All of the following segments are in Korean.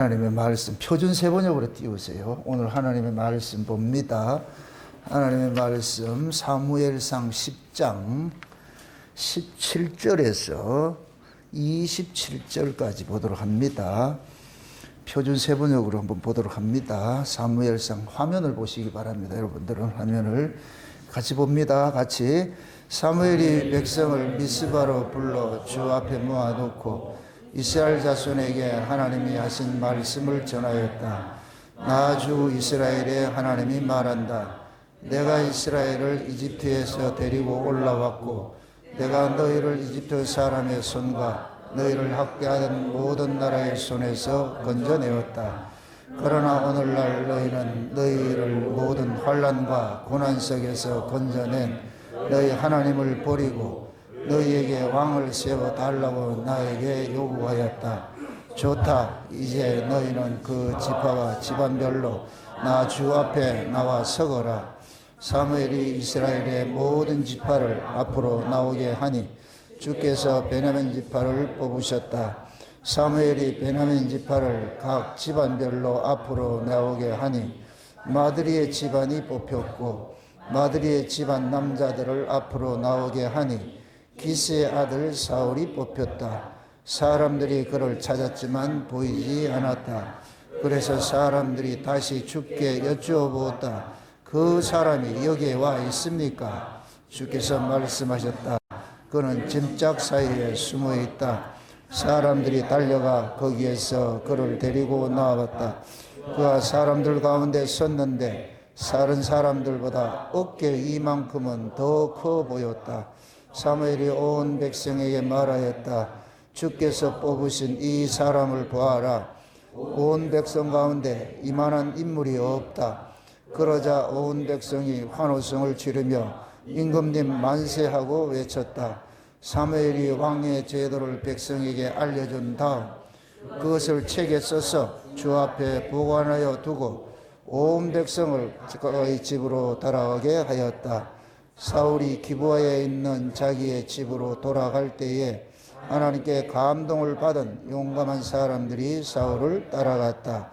하나님의 말씀 표준 세번역으로 띄우세요. 오늘 하나님의 말씀 봅니다. 하나님의 말씀 사무엘상 10장 17절에서 27절까지 보도록 합니다. 표준 세번역으로 한번 보도록 합니다. 사무엘상 화면을 보시기 바랍니다. 여러분들은 화면을 같이 봅니다. 같이. 사무엘이 백성을 미스바로 불러 주 앞에 모아놓고 이스라엘 자손에게 하나님이 하신 말씀을 전하였다. 나 주 이스라엘의 하나님이 말한다. 내가 이스라엘을 이집트에서 데리고 올라왔고 내가 너희를 이집트 사람의 손과 너희를 학대하던 모든 나라의 손에서 건져내었다. 그러나 오늘날 너희는 너희를 모든 환난과 고난 속에서 건져낸 너희 하나님을 버리고 너희에게 왕을 세워 달라고 나에게 요구하였다. 좋다. 이제 너희는 그 지파와 집안별로 나 주 앞에 나와 서거라. 사무엘이 이스라엘의 모든 지파를 앞으로 나오게 하니 주께서 베냐민 지파를 뽑으셨다. 사무엘이 베냐민 지파를 각 집안별로 앞으로 나오게 하니 마드리의 집안이 뽑혔고 마드리의 집안 남자들을 앞으로 나오게 하니 기스의 아들 사울이 뽑혔다. 사람들이 그를 찾았지만 보이지 않았다. 그래서 사람들이 다시 주께 여쭈어보았다. 그 사람이 여기에 와 있습니까? 주께서 말씀하셨다. 그는 짐짝 사이에 숨어 있다. 사람들이 달려가 거기에서 그를 데리고 나와봤다. 그가 사람들 가운데 섰는데 다른 사람들보다 어깨 이만큼은 더 커 보였다. 사무엘이 온 백성에게 말하였다. 주께서 뽑으신 이 사람을 보아라. 온 백성 가운데 이만한 인물이 없다. 그러자 온 백성이 환호성을 지르며 임금님 만세하고 외쳤다. 사무엘이 왕의 제도를 백성에게 알려준 다음 그것을 책에 써서 주 앞에 보관하여 두고 온 백성을 그의 집으로 돌아가게 하였다. 사울이 기브아에 있는 자기의 집으로 돌아갈 때에 하나님께 감동을 받은 용감한 사람들이 사울을 따라갔다.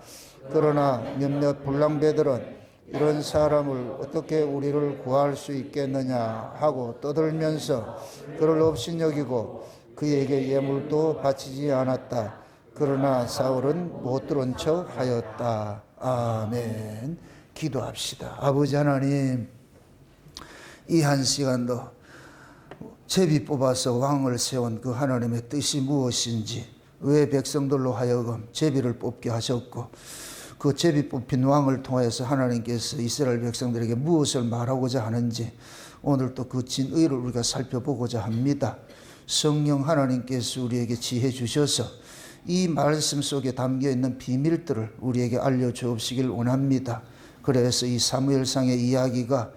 그러나 몇몇 불량배들은 이런 사람을 어떻게 우리를 구할 수 있겠느냐 하고 떠들면서 그를 업신여기고 그에게 예물도 바치지 않았다. 그러나 사울은 못 들은 척 하였다. 아멘. 기도합시다. 아버지 하나님, 이 한 시간도 제비 뽑아서 왕을 세운 그 하나님의 뜻이 무엇인지, 왜 백성들로 하여금 제비를 뽑게 하셨고 그 제비 뽑힌 왕을 통해서 하나님께서 이스라엘 백성들에게 무엇을 말하고자 하는지 오늘 또 그 진의를 우리가 살펴보고자 합니다. 성령 하나님께서 우리에게 지혜 주셔서 이 말씀 속에 담겨있는 비밀들을 우리에게 알려주옵시길 원합니다. 그래서 이 사무엘상의 이야기가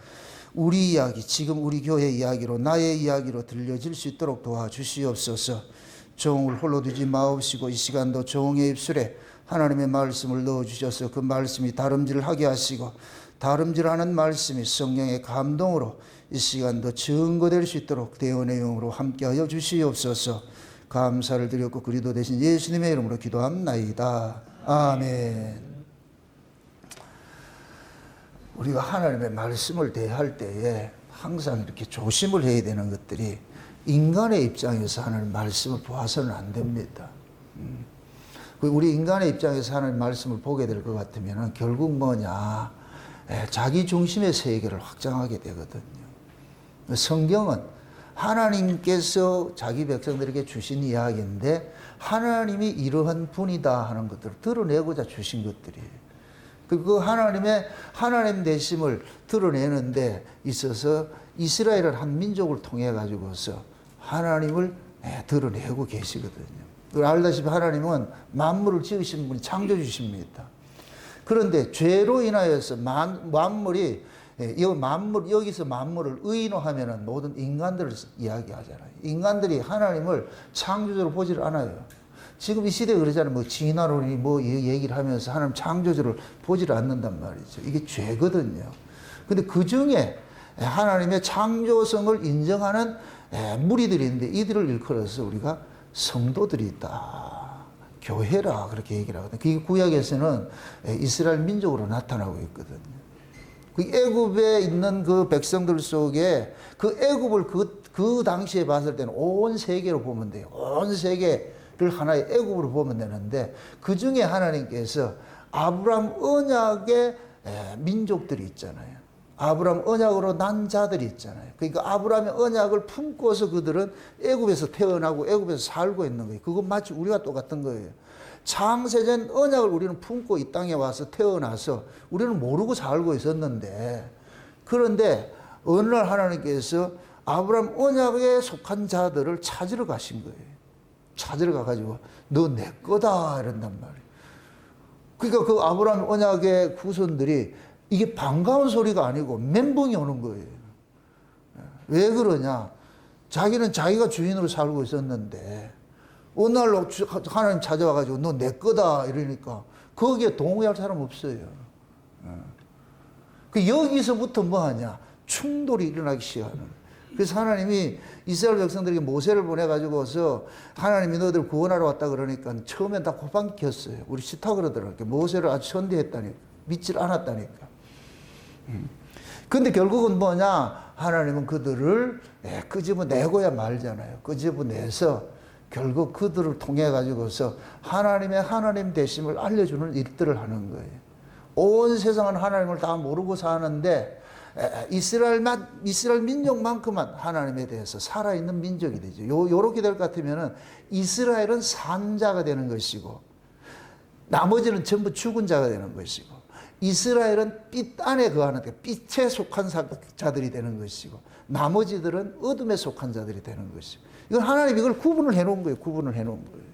우리 이야기, 지금 우리 교회 이야기로, 나의 이야기로 들려질 수 있도록 도와주시옵소서. 종을 홀로 두지 마옵시고 이 시간도 종의 입술에 하나님의 말씀을 넣어주셔서 그 말씀이 다름질하게 하시고 다름질하는 말씀이 성령의 감동으로 이 시간도 증거될 수 있도록 대언의 영으로 함께하여 주시옵소서. 감사를 드렸고 그리도 되신 예수님의 이름으로 기도합나이다. 아멘. 우리가 하나님의 말씀을 대할 때에 항상 이렇게 조심을 해야 되는 것들이 인간의 입장에서 하나님 말씀을 보아서는 안 됩니다. 우리 인간의 입장에서 하나님 말씀을 보게 될 것 같으면 결국 뭐냐, 자기 중심의 세계를 확장하게 되거든요. 성경은 하나님께서 자기 백성들에게 주신 이야기인데 하나님이 이러한 분이다 하는 것들을 드러내고자 주신 것들이에요. 그 하나님 되심을 드러내는 데 있어서 이스라엘을 한 민족을 통해 가지고서 하나님을 드러내고 계시거든요. 알다시피 하나님은 만물을 지으신 분이 창조주십니다. 그런데 죄로 인하여서 만물이 여기서 만물을 의인화하면 모든 인간들을 이야기하잖아요. 인간들이 하나님을 창조주로 보지를 않아요. 지금 이 시대에 그러잖아요. 뭐 진화론이 뭐 얘기를 하면서 하나님 창조주를 보지를 않는단 말이죠. 이게 죄거든요. 근데 그 중에 하나님의 창조성을 인정하는 무리들이 있는데 이들을 일컬어서 우리가 성도들이 있다. 교회라 그렇게 얘기를 하거든요. 그게 구약에서는 이스라엘 민족으로 나타나고 있거든요. 그 애굽에 있는 그 백성들 속에 그 애굽을 그 당시에 봤을 때는 온 세계로 보면 돼요. 온 세계를 하나의 애굽으로 보면 되는데 그 중에 하나님께서 아브라함 언약의 민족들이 있잖아요. 아브라함 언약으로 난 자들이 있잖아요. 그러니까 아브라함의 언약을 품고서 그들은 애굽에서 태어나고 애굽에서 살고 있는 거예요. 그건 마치 우리가 똑같은 거예요. 창세전 언약을 우리는 품고 이 땅에 와서 태어나서 우리는 모르고 살고 있었는데, 그런데 어느 날 하나님께서 아브라함 언약에 속한 자들을 찾으러 가신 거예요. 찾으러 가가지고 너 내 거다 이런단 말이에요. 그러니까 그 아브라함 언약의 후손들이 이게 반가운 소리가 아니고 멘붕이 오는 거예요. 왜 그러냐? 자기는 자기가 주인으로 살고 있었는데 어느 날 하나님 찾아와가지고 너 내 거다 이러니까 거기에 동의할 사람 없어요. 그 여기서부터 뭐 하냐? 충돌이 일어나기 시작하는. 그래서 하나님이 이스라엘 백성들에게 모세를 보내가지고서 하나님이 너희들 구원하러 왔다 그러니까 처음엔 다 호방켰어요. 우리 싫다 그러더라고요. 모세를 아주 천대했다니까. 믿질 않았다니까. 근데 결국은 뭐냐? 하나님은 그들을 끄집어내고야 말잖아요. 끄집어내서 결국 그들을 통해 가지고서 하나님의 하나님 되심을 알려주는 일들을 하는 거예요. 온 세상은 하나님을 다 모르고 사는데 이스라엘 민족만큼만 하나님에 대해서 살아있는 민족이 되죠. 요렇게 될 것 같으면은 이스라엘은 산자가 되는 것이고 나머지는 전부 죽은 자가 되는 것이고, 이스라엘은 빛 안에 거하는 빛에 속한 자들이 되는 것이고 나머지들은 어둠에 속한 자들이 되는 것이고, 이건 하나님 이걸 구분을 해놓은 거예요. 구분을 해놓은 거예요.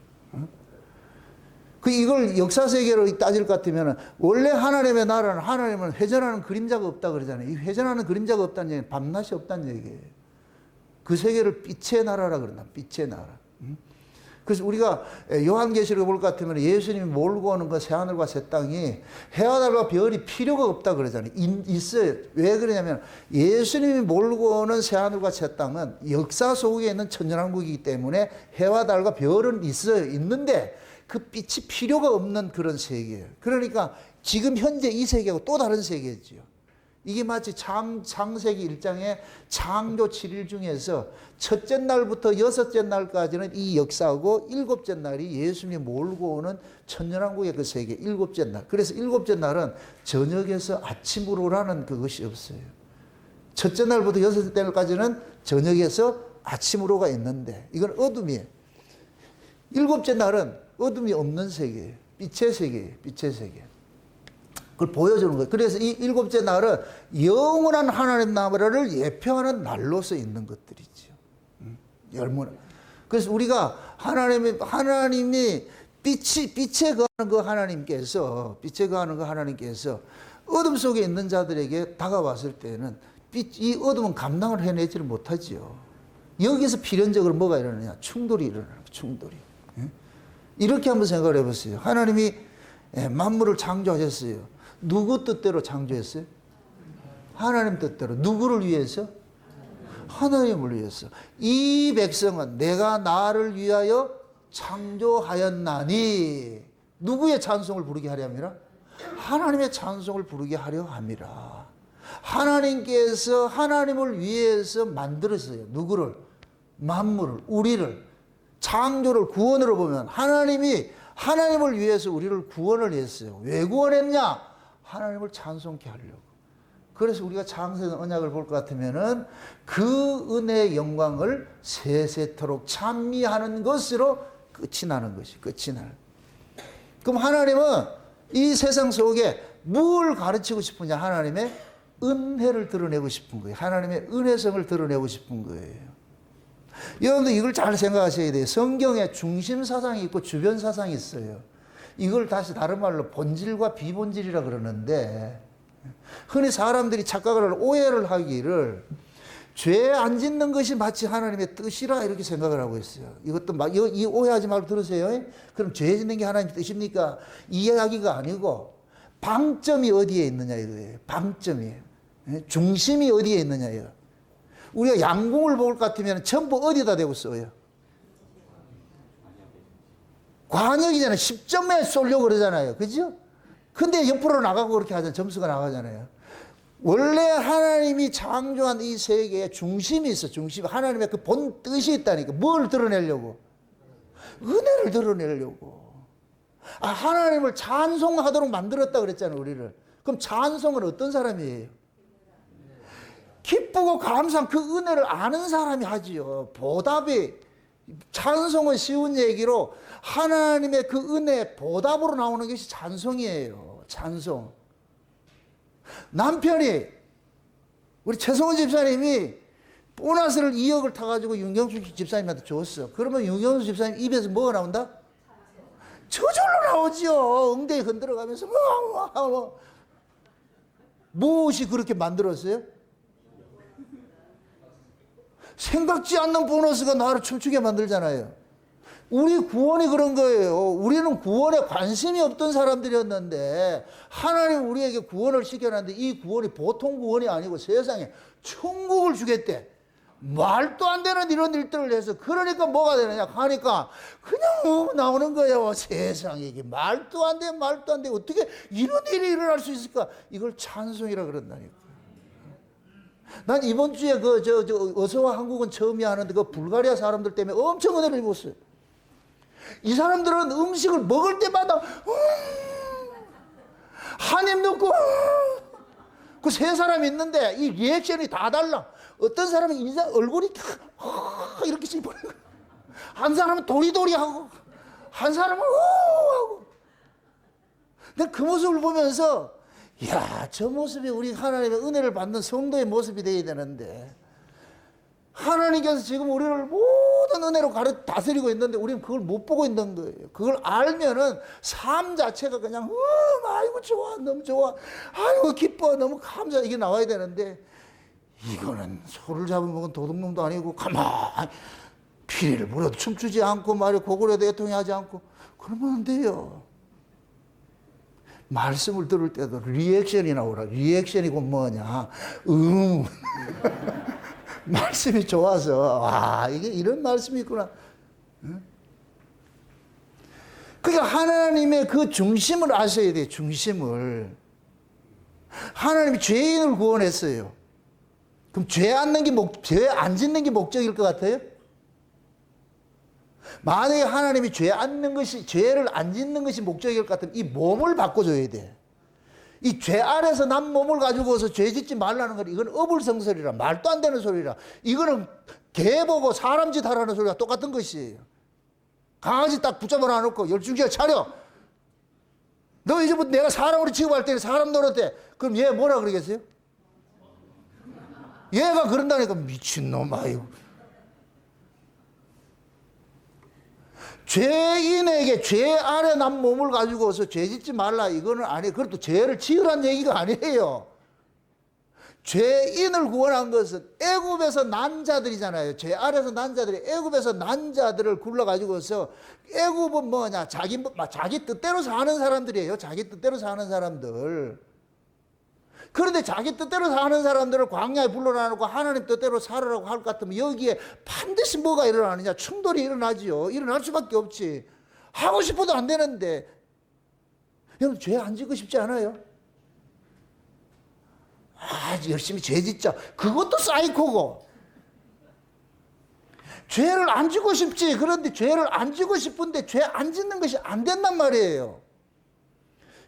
이걸 역사 세계로 따질 것 같으면 원래 하나님의 나라는 하나님은 회전하는 그림자가 없다 그러잖아요. 이 회전하는 그림자가 없다는 얘기는 밤낮이 없다는 얘기예요. 그 세계를 빛의 나라라 그런다. 빛의 나라. 그래서 우리가 요한계시록을 볼 것 같으면 예수님이 몰고 오는 그 새하늘과 새 땅이 해와 달과 별이 필요가 없다 그러잖아요. 있어요. 왜 그러냐면 예수님이 몰고 오는 새하늘과 새 땅은 역사 속에 있는 천년왕국이기 때문에 해와 달과 별은 있어요. 있는데 그 빛이 필요가 없는 그런 세계예요. 그러니까 지금 현재 이 세계하고 또 다른 세계죠. 이게 마치 창세기 1장의 창조 7일 중에서 첫째 날부터 여섯째 날까지는 이 역사고 일곱째 날이 예수님이 몰고 오는 천년왕국의 그 세계 일곱째 날. 그래서 일곱째 날은 저녁에서 아침으로라는 그것이 없어요. 첫째 날부터 여섯째 날까지는 저녁에서 아침으로가 있는데 이건 어둠이에요. 일곱째 날은 어둠이 없는 세계예요. 빛의 세계예요. 빛의 세계. 그걸 보여주는 거예요. 그래서 이 일곱째 날은 영원한 하나님 나라를 예표하는 날로서 있는 것들이죠. 그래서 우리가 하나님이 빛에 거하는 그 하나님께서 어둠 속에 있는 자들에게 다가왔을 때는 이 어둠은 감당을 해내지를 못하지요. 여기서 필연적으로 뭐가 일어나냐? 충돌이 일어나는 거예요. 충돌이. 이렇게 한번 생각을 해보세요. 하나님이 만물을 창조하셨어요. 누구 뜻대로 창조했어요? 하나님 뜻대로. 누구를 위해서? 하나님을 위해서. 이 백성은 내가 나를 위하여 창조하였나니 누구의 찬송을 부르게 하려 함이라? 하나님의 찬송을 부르게 하려 함이라. 하나님께서 하나님을 위해서 만들었어요. 누구를? 만물을, 우리를. 창조를 구원으로 보면 하나님이 하나님을 위해서 우리를 구원을 했어요. 왜 구원했냐? 하나님을 찬송케 하려고. 그래서 우리가 창세전 언약을 볼 것 같으면은 그 은혜의 영광을 세세토록 찬미하는 것으로 끝이 나는 것이 끝이 나는. 그럼 하나님은 이 세상 속에 뭘 가르치고 싶으냐? 하나님의 은혜를 드러내고 싶은 거예요. 하나님의 은혜성을 드러내고 싶은 거예요. 여러분들 이걸 잘 생각하셔야 돼요. 성경에 중심 사상이 있고 주변 사상이 있어요. 이걸 다시 다른 말로 본질과 비본질이라 그러는데, 흔히 사람들이 착각을 오해를 하기를 죄 안 짓는 것이 마치 하나님의 뜻이라 이렇게 생각을 하고 있어요. 이것도 이 오해하지 말고 들으세요. 그럼 죄 짓는 게 하나님의 뜻입니까? 이 이야기가 아니고 방점이 어디에 있느냐 이거예요. 방점이에요. 중심이 어디에 있느냐예요. 우리가 양궁을 볼 것 같으면 전부 어디다 대고 써요? 관역이잖아요. 10점에 쏠려고 그러잖아요. 그죠? 근데 옆으로 나가고 그렇게 하잖아요. 점수가 나가잖아요. 원래 하나님이 창조한 이 세계에 중심이 있어. 중심. 하나님의 그 본 뜻이 있다니까. 뭘 드러내려고? 은혜를 드러내려고. 아, 하나님을 찬송하도록 만들었다 그랬잖아요, 우리를. 그럼 찬송은 어떤 사람이에요? 기쁘고 감사한 그 은혜를 아는 사람이 하지요. 보답이, 찬송은 쉬운 얘기로 하나님의 그 은혜 보답으로 나오는 것이 찬송이에요. 찬송. 남편이, 우리 최성원 집사님이 보너스를 2억을 타가지고 윤경수 집사님한테 줬어. 그러면 윤경수 집사님 입에서 뭐가 나온다? 저절로 나오죠. 엉덩이 흔들어가면서 무엇이 그렇게 만들었어요? 생각지 않는 보너스가 나를 춤추게 만들잖아요. 우리 구원이 그런 거예요. 우리는 구원에 관심이 없던 사람들이었는데 하나님 우리에게 구원을 시켜놨는데 이 구원이 보통 구원이 아니고 세상에 천국을 주겠대. 말도 안 되는 이런 일들을 해서 그러니까 뭐가 되느냐 하니까 그냥 나오는 거예요. 세상에 이게 말도 안 돼 말도 안 돼 어떻게 이런 일이 일어날 수 있을까? 이걸 찬송이라 그런다니까. 난 이번 주에 어서와 한국은 처음이야 하는데 그 불가리아 사람들 때문에 엄청 은혜를 입었어요. 이 사람들은 음식을 먹을 때마다 한 입 넣고 그 세 사람이 있는데 이 리액션이 다 달라. 어떤 사람은 인상 얼굴이 이렇게 씹어요. 한 사람은 도리도리 하고 한 사람은 하고. 근데 그 모습을 보면서 야, 저 모습이 우리 하나님의 은혜를 받는 성도의 모습이 되어야 되는데 하나님께서 지금 우리를 모든 은혜로 다스리고 있는데 우리는 그걸 못 보고 있는 거예요. 그걸 알면은 삶 자체가 그냥 아이고 좋아 너무 좋아 아이고 기뻐 너무 감사 이게 나와야 되는데 이거는 소를 잡아먹은 도둑놈도 아니고 가만히 피리를 물어도 춤추지 않고 말이야 고구려도 애통하지 않고 그러면 안 돼요. 말씀을 들을 때도 리액션이 나오라. 리액션이고 뭐냐 말씀이 좋아서 아 이게 이런 말씀이 있구나. 그러니까 하나님의 그 중심을 아셔야 돼요. 중심을. 하나님이 죄인을 구원했어요. 그럼 죄 안 짓는 게 목적일 것 같아요? 만약에 하나님이 죄를 안 짓는 것이 목적일 것 같으면 이 몸을 바꿔줘야 돼. 이 죄 아래서 난 몸을 가지고서 죄 짓지 말라는 건 이건 어불성설이라 말도 안 되는 소리라. 이거는 개 보고 사람 짓 하라는 소리가 똑같은 것이에요. 강아지 딱 붙잡아 놔놓고 열중지가 차려. 너 이제부터 내가 사람으로 취급할 때는 사람 노릇해. 그럼 얘 뭐라 그러겠어요? 얘가 그런다니까 미친놈 아이고. 죄인에게 죄 아래 난 몸을 가지고서 죄 짓지 말라 이거는 아니에요. 그것도 죄를 지으란 얘기가 아니에요. 죄인을 구원한 것은 애굽에서 난 자들이잖아요. 죄 아래서 난 자들이 애굽에서 난 자들을 굴러가지고서 애굽은 뭐냐 자기 뜻대로 사는 사람들이에요. 자기 뜻대로 사는 사람들. 그런데 자기 뜻대로 사는 사람들을 광야에 불러놔놓고 하나님 뜻대로 살으라고 할 것 같으면 여기에 반드시 뭐가 일어나느냐? 충돌이 일어나지요. 일어날 수밖에 없지. 하고 싶어도 안 되는데. 여러분 죄 안 짓고 싶지 않아요? 아 열심히 죄 짓자. 그것도 사이코고. 죄를 안 짓고 싶지. 그런데 죄를 안 짓고 싶은데 죄 안 짓는 것이 안 된단 말이에요.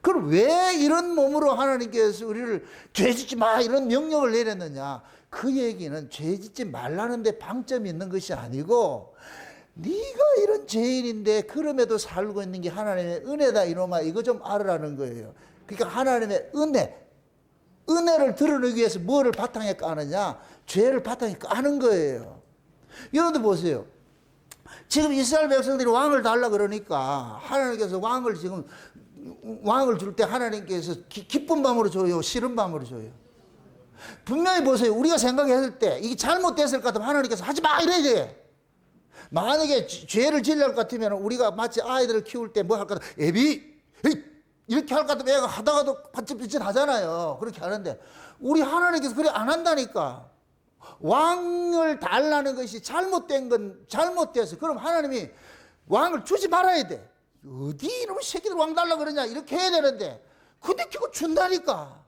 그럼 왜 이런 몸으로 하나님께서 우리를 죄 짓지 마 이런 명령을 내렸느냐? 그 얘기는 죄 짓지 말라는 데 방점이 있는 것이 아니고 네가 이런 죄인인데 그럼에도 살고 있는 게 하나님의 은혜다 이놈아 이거 좀 알으라는 거예요. 그러니까 하나님의 은혜를 드러내기 위해서 뭐를 바탕에 까느냐? 죄를 바탕에 까는 거예요. 여러분들 보세요. 지금 이스라엘 백성들이 왕을 달라 그러니까 하나님께서 왕을 줄 때 하나님께서 기쁜 마음으로 줘요? 싫은 마음으로 줘요? 분명히 보세요. 우리가 생각했을 때 이게 잘못됐을 것 같으면 하나님께서 하지 마 이래야 돼. 만약에 죄를 지으려고 같으면 우리가 마치 아이들을 키울 때 뭐 할 것 같아. 애비 이렇게 할 것 같으면 애가 하다가도 반짝반짝 하잖아요. 그렇게 하는데 우리 하나님께서 그래 안 한다니까. 왕을 달라는 것이 잘못된 건 잘못돼서 그럼 하나님이 왕을 주지 말아야 돼. 어디 이놈의 새끼들 왕 달라 그러냐 이렇게 해야 되는데 근데 그거 준다니까.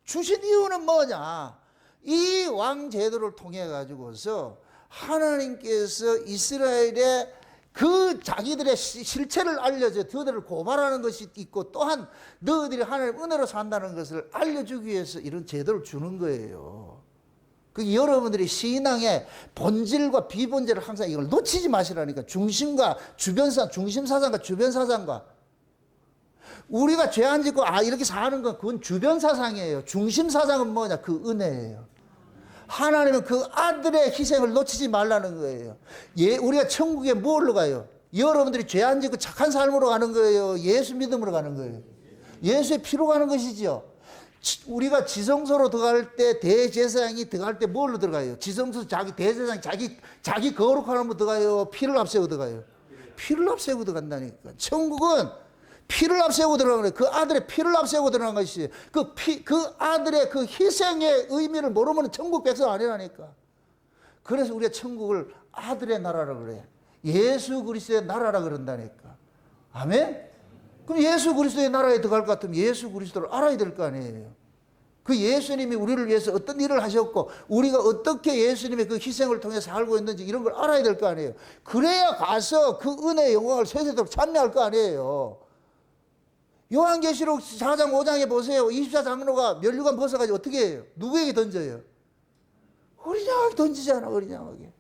주신 이유는 뭐냐? 이 왕 제도를 통해 가지고서 하나님께서 이스라엘의 그 자기들의 실체를 알려줘 너희들을 고발하는 것이 있고 또한 너희들이 하나님 은혜로 산다는 것을 알려주기 위해서 이런 제도를 주는 거예요. 그 여러분들이 신앙의 본질과 비본질을 항상 이걸 놓치지 마시라니까. 중심과 주변사, 중심사상과 주변사상과. 우리가 죄 안 짓고 이렇게 사는 건 그건 주변사상이에요. 중심사상은 뭐냐? 그 은혜예요. 하나님은 그 아들의 희생을 놓치지 말라는 거예요. 우리가 천국에 뭘로 가요? 여러분들이 죄 안 짓고 착한 삶으로 가는 거예요? 예수 믿음으로 가는 거예요? 예수의 피로 가는 것이죠. 우리가 지성소로 들어갈 때 대제사장이 들어갈 때 뭘로 들어가요? 지성소 대제사장이 자기 거룩함으로 들어가요? 피를 앞세우고 들어가요? 피를 앞세우고 들어간다니까. 천국은 피를 앞세우고 들어가는 거예요. 그 아들의 피를 앞세우고 들어가는 것이 그 아들의 그 희생의 의미를 모르면 천국 백성 아니라니까. 그래서 우리가 천국을 아들의 나라라 그래. 예수 그리스도의 나라라 그런다니까. 아멘? 그럼 예수 그리스도의 나라에 들어갈 것 같으면 예수 그리스도를 알아야 될 거 아니에요. 그 예수님이 우리를 위해서 어떤 일을 하셨고 우리가 어떻게 예수님의 그 희생을 통해 살고 있는지 이런 걸 알아야 될 거 아니에요. 그래야 가서 그 은혜의 영광을 세세토록 찬미할 거 아니에요. 요한계시록 4장 5장에 보세요. 24장로가 면류관 벗어가지고 어떻게 해요? 누구에게 던져요? 어린 양에게 던지잖아. 어린 양에게.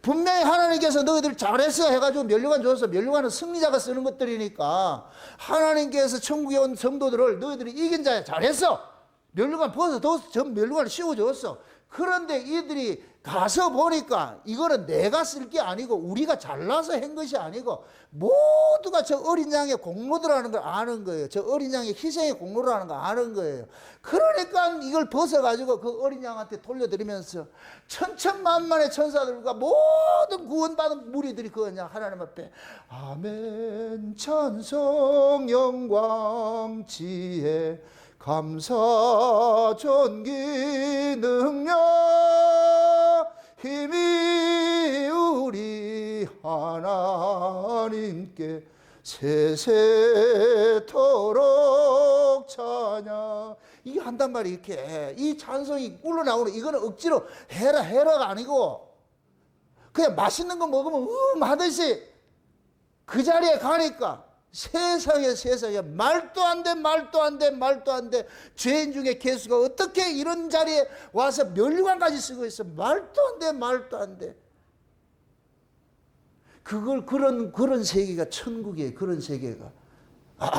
분명히 하나님께서 너희들 잘했어 해가지고 면류관 줬어. 면류관은 승리자가 쓰는 것들이니까 하나님께서 천국에 온 성도들을 너희들이 이긴 자야 잘했어. 면류관 벗어서 전 면류관을 씌워줬어. 그런데 이들이 가서 보니까 이거는 내가 쓸 게 아니고 우리가 잘나서 한 것이 아니고 모두가 저 어린 양의 공로들하는 걸 아는 거예요. 저 어린 양의 희생의 공로라는 걸 아는 거예요. 그러니까 이걸 벗어가지고 그 어린 양한테 돌려드리면서 천천만만의 천사들과 모든 구원받은 무리들이 그냥 하나님 앞에 아멘 찬송 영광 지혜 감사 존귀 능력 힘이 우리 하나님께 세세토록 찬양. 이게 한단 말이 이렇게 이 찬송이 꿀로 나오는 이거는 억지로 해라가 아니고 그냥 맛있는 거 먹으면 하듯이 그 자리에 가니까 세상에 말도 안 돼. 죄인 중에 개수가 어떻게 이런 자리에 와서 면류관까지 쓰고 있어. 말도 안 돼. 그걸 그런 세계가 천국이에요. 그런 세계가.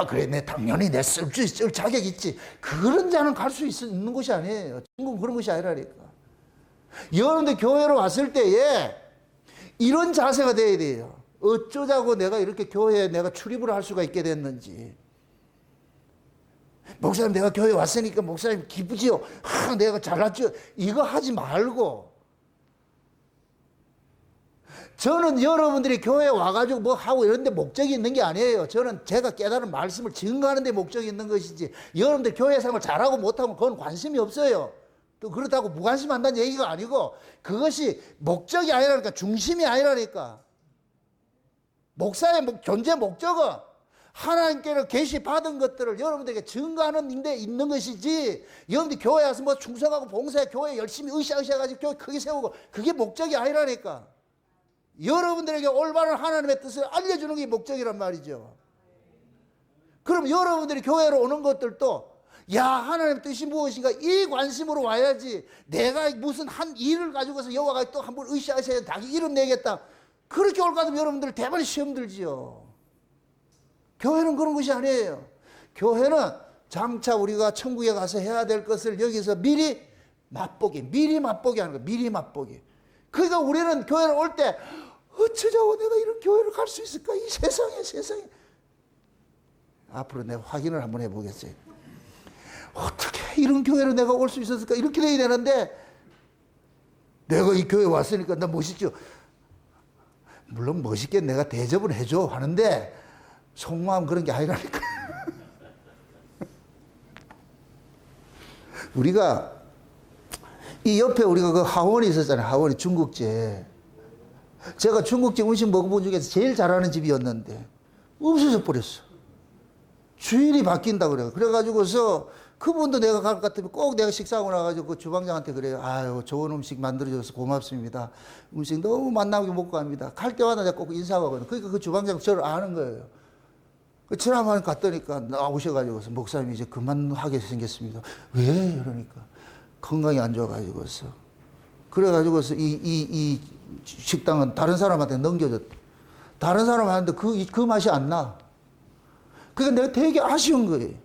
그래 당연히 내 쓸 자격 있지. 그런 자는 갈 수 있는 곳이 아니에요. 천국은 그런 것이 아니라니까. 여러분들 교회로 왔을 때에 이런 자세가 돼야 돼요. 어쩌자고 내가 이렇게 교회에 내가 출입을 할 수가 있게 됐는지. 목사님 내가 교회 왔으니까 목사님 기쁘지요? 내가 잘났죠? 이거 하지 말고 저는 여러분들이 교회에 와가지고 뭐 하고 이런 데 목적이 있는 게 아니에요. 저는 제가 깨달은 말씀을 증거하는 데 목적이 있는 것이지 여러분들 교회 생활 잘하고 못하면 그건 관심이 없어요. 또 그렇다고 무관심한다는 얘기가 아니고 그것이 목적이 아니라니까. 중심이 아니라니까. 목사의 존재 목적은 하나님께로 계시받은 것들을 여러분들에게 증거하는 데 있는 것이지 여러분들 교회 와서 뭐 충성하고 봉사해 교회 열심히 으쌰가지고 교회 크게 세우고 그게 목적이 아니라니까. 여러분들에게 올바른 하나님의 뜻을 알려주는 게 목적이란 말이죠. 그럼 여러분들이 교회로 오는 것들도 하나님의 뜻이 무엇인가 이 관심으로 와야지 내가 무슨 한 일을 가지고서 여호와가 또 한 번 으쌰으쌰 자기 이름 내겠다. 그렇게 올 것 같으면 여러분들 대단히 시험 들지요. 교회는 그런 것이 아니에요. 교회는 장차 우리가 천국에 가서 해야 될 것을 여기서 미리 맛보기 하는 거예요. 미리 맛보기. 그러니까 우리는 교회를 올 때 어쩌자고 내가 이런 교회를 갈 수 있을까? 이 세상에. 앞으로 내가 확인을 한번 해보겠어요. 어떻게 이런 교회로 내가 올 수 있었을까? 이렇게 돼야 되는데 내가 이 교회 왔으니까 나 멋있죠. 물론 멋있게 내가 대접을 해줘 하는데 속마음 그런 게 아니라니까. 우리가 이 옆에 우리가 그 하원이 있었잖아요. 하원이 중국제. 제가 중국제 음식 먹어본 중에서 제일 잘하는 집이었는데 없어져 버렸어. 주인이 바뀐다 그래요. 그래가지고서 그분도 내가 갈 것 같으면 꼭 내가 식사하고 나가지고 그 주방장한테 그래요. 아유, 좋은 음식 만들어줘서 고맙습니다. 음식 너무 맛나게 먹고 갑니다. 갈 때마다 내가 꼭 인사하고 가거든요. 그러니까 그 주방장 저를 아는 거예요. 그 지난번에 갔더니까 나오셔가지고서 목사님 이제 그만하게 생겼습니다. 왜? 그러니까 건강이 안 좋아가지고서. 그래가지고서 이 식당은 다른 사람한테 넘겨줬다. 다른 사람한테 그 맛이 안 나. 그러니까 내가 되게 아쉬운 거예요.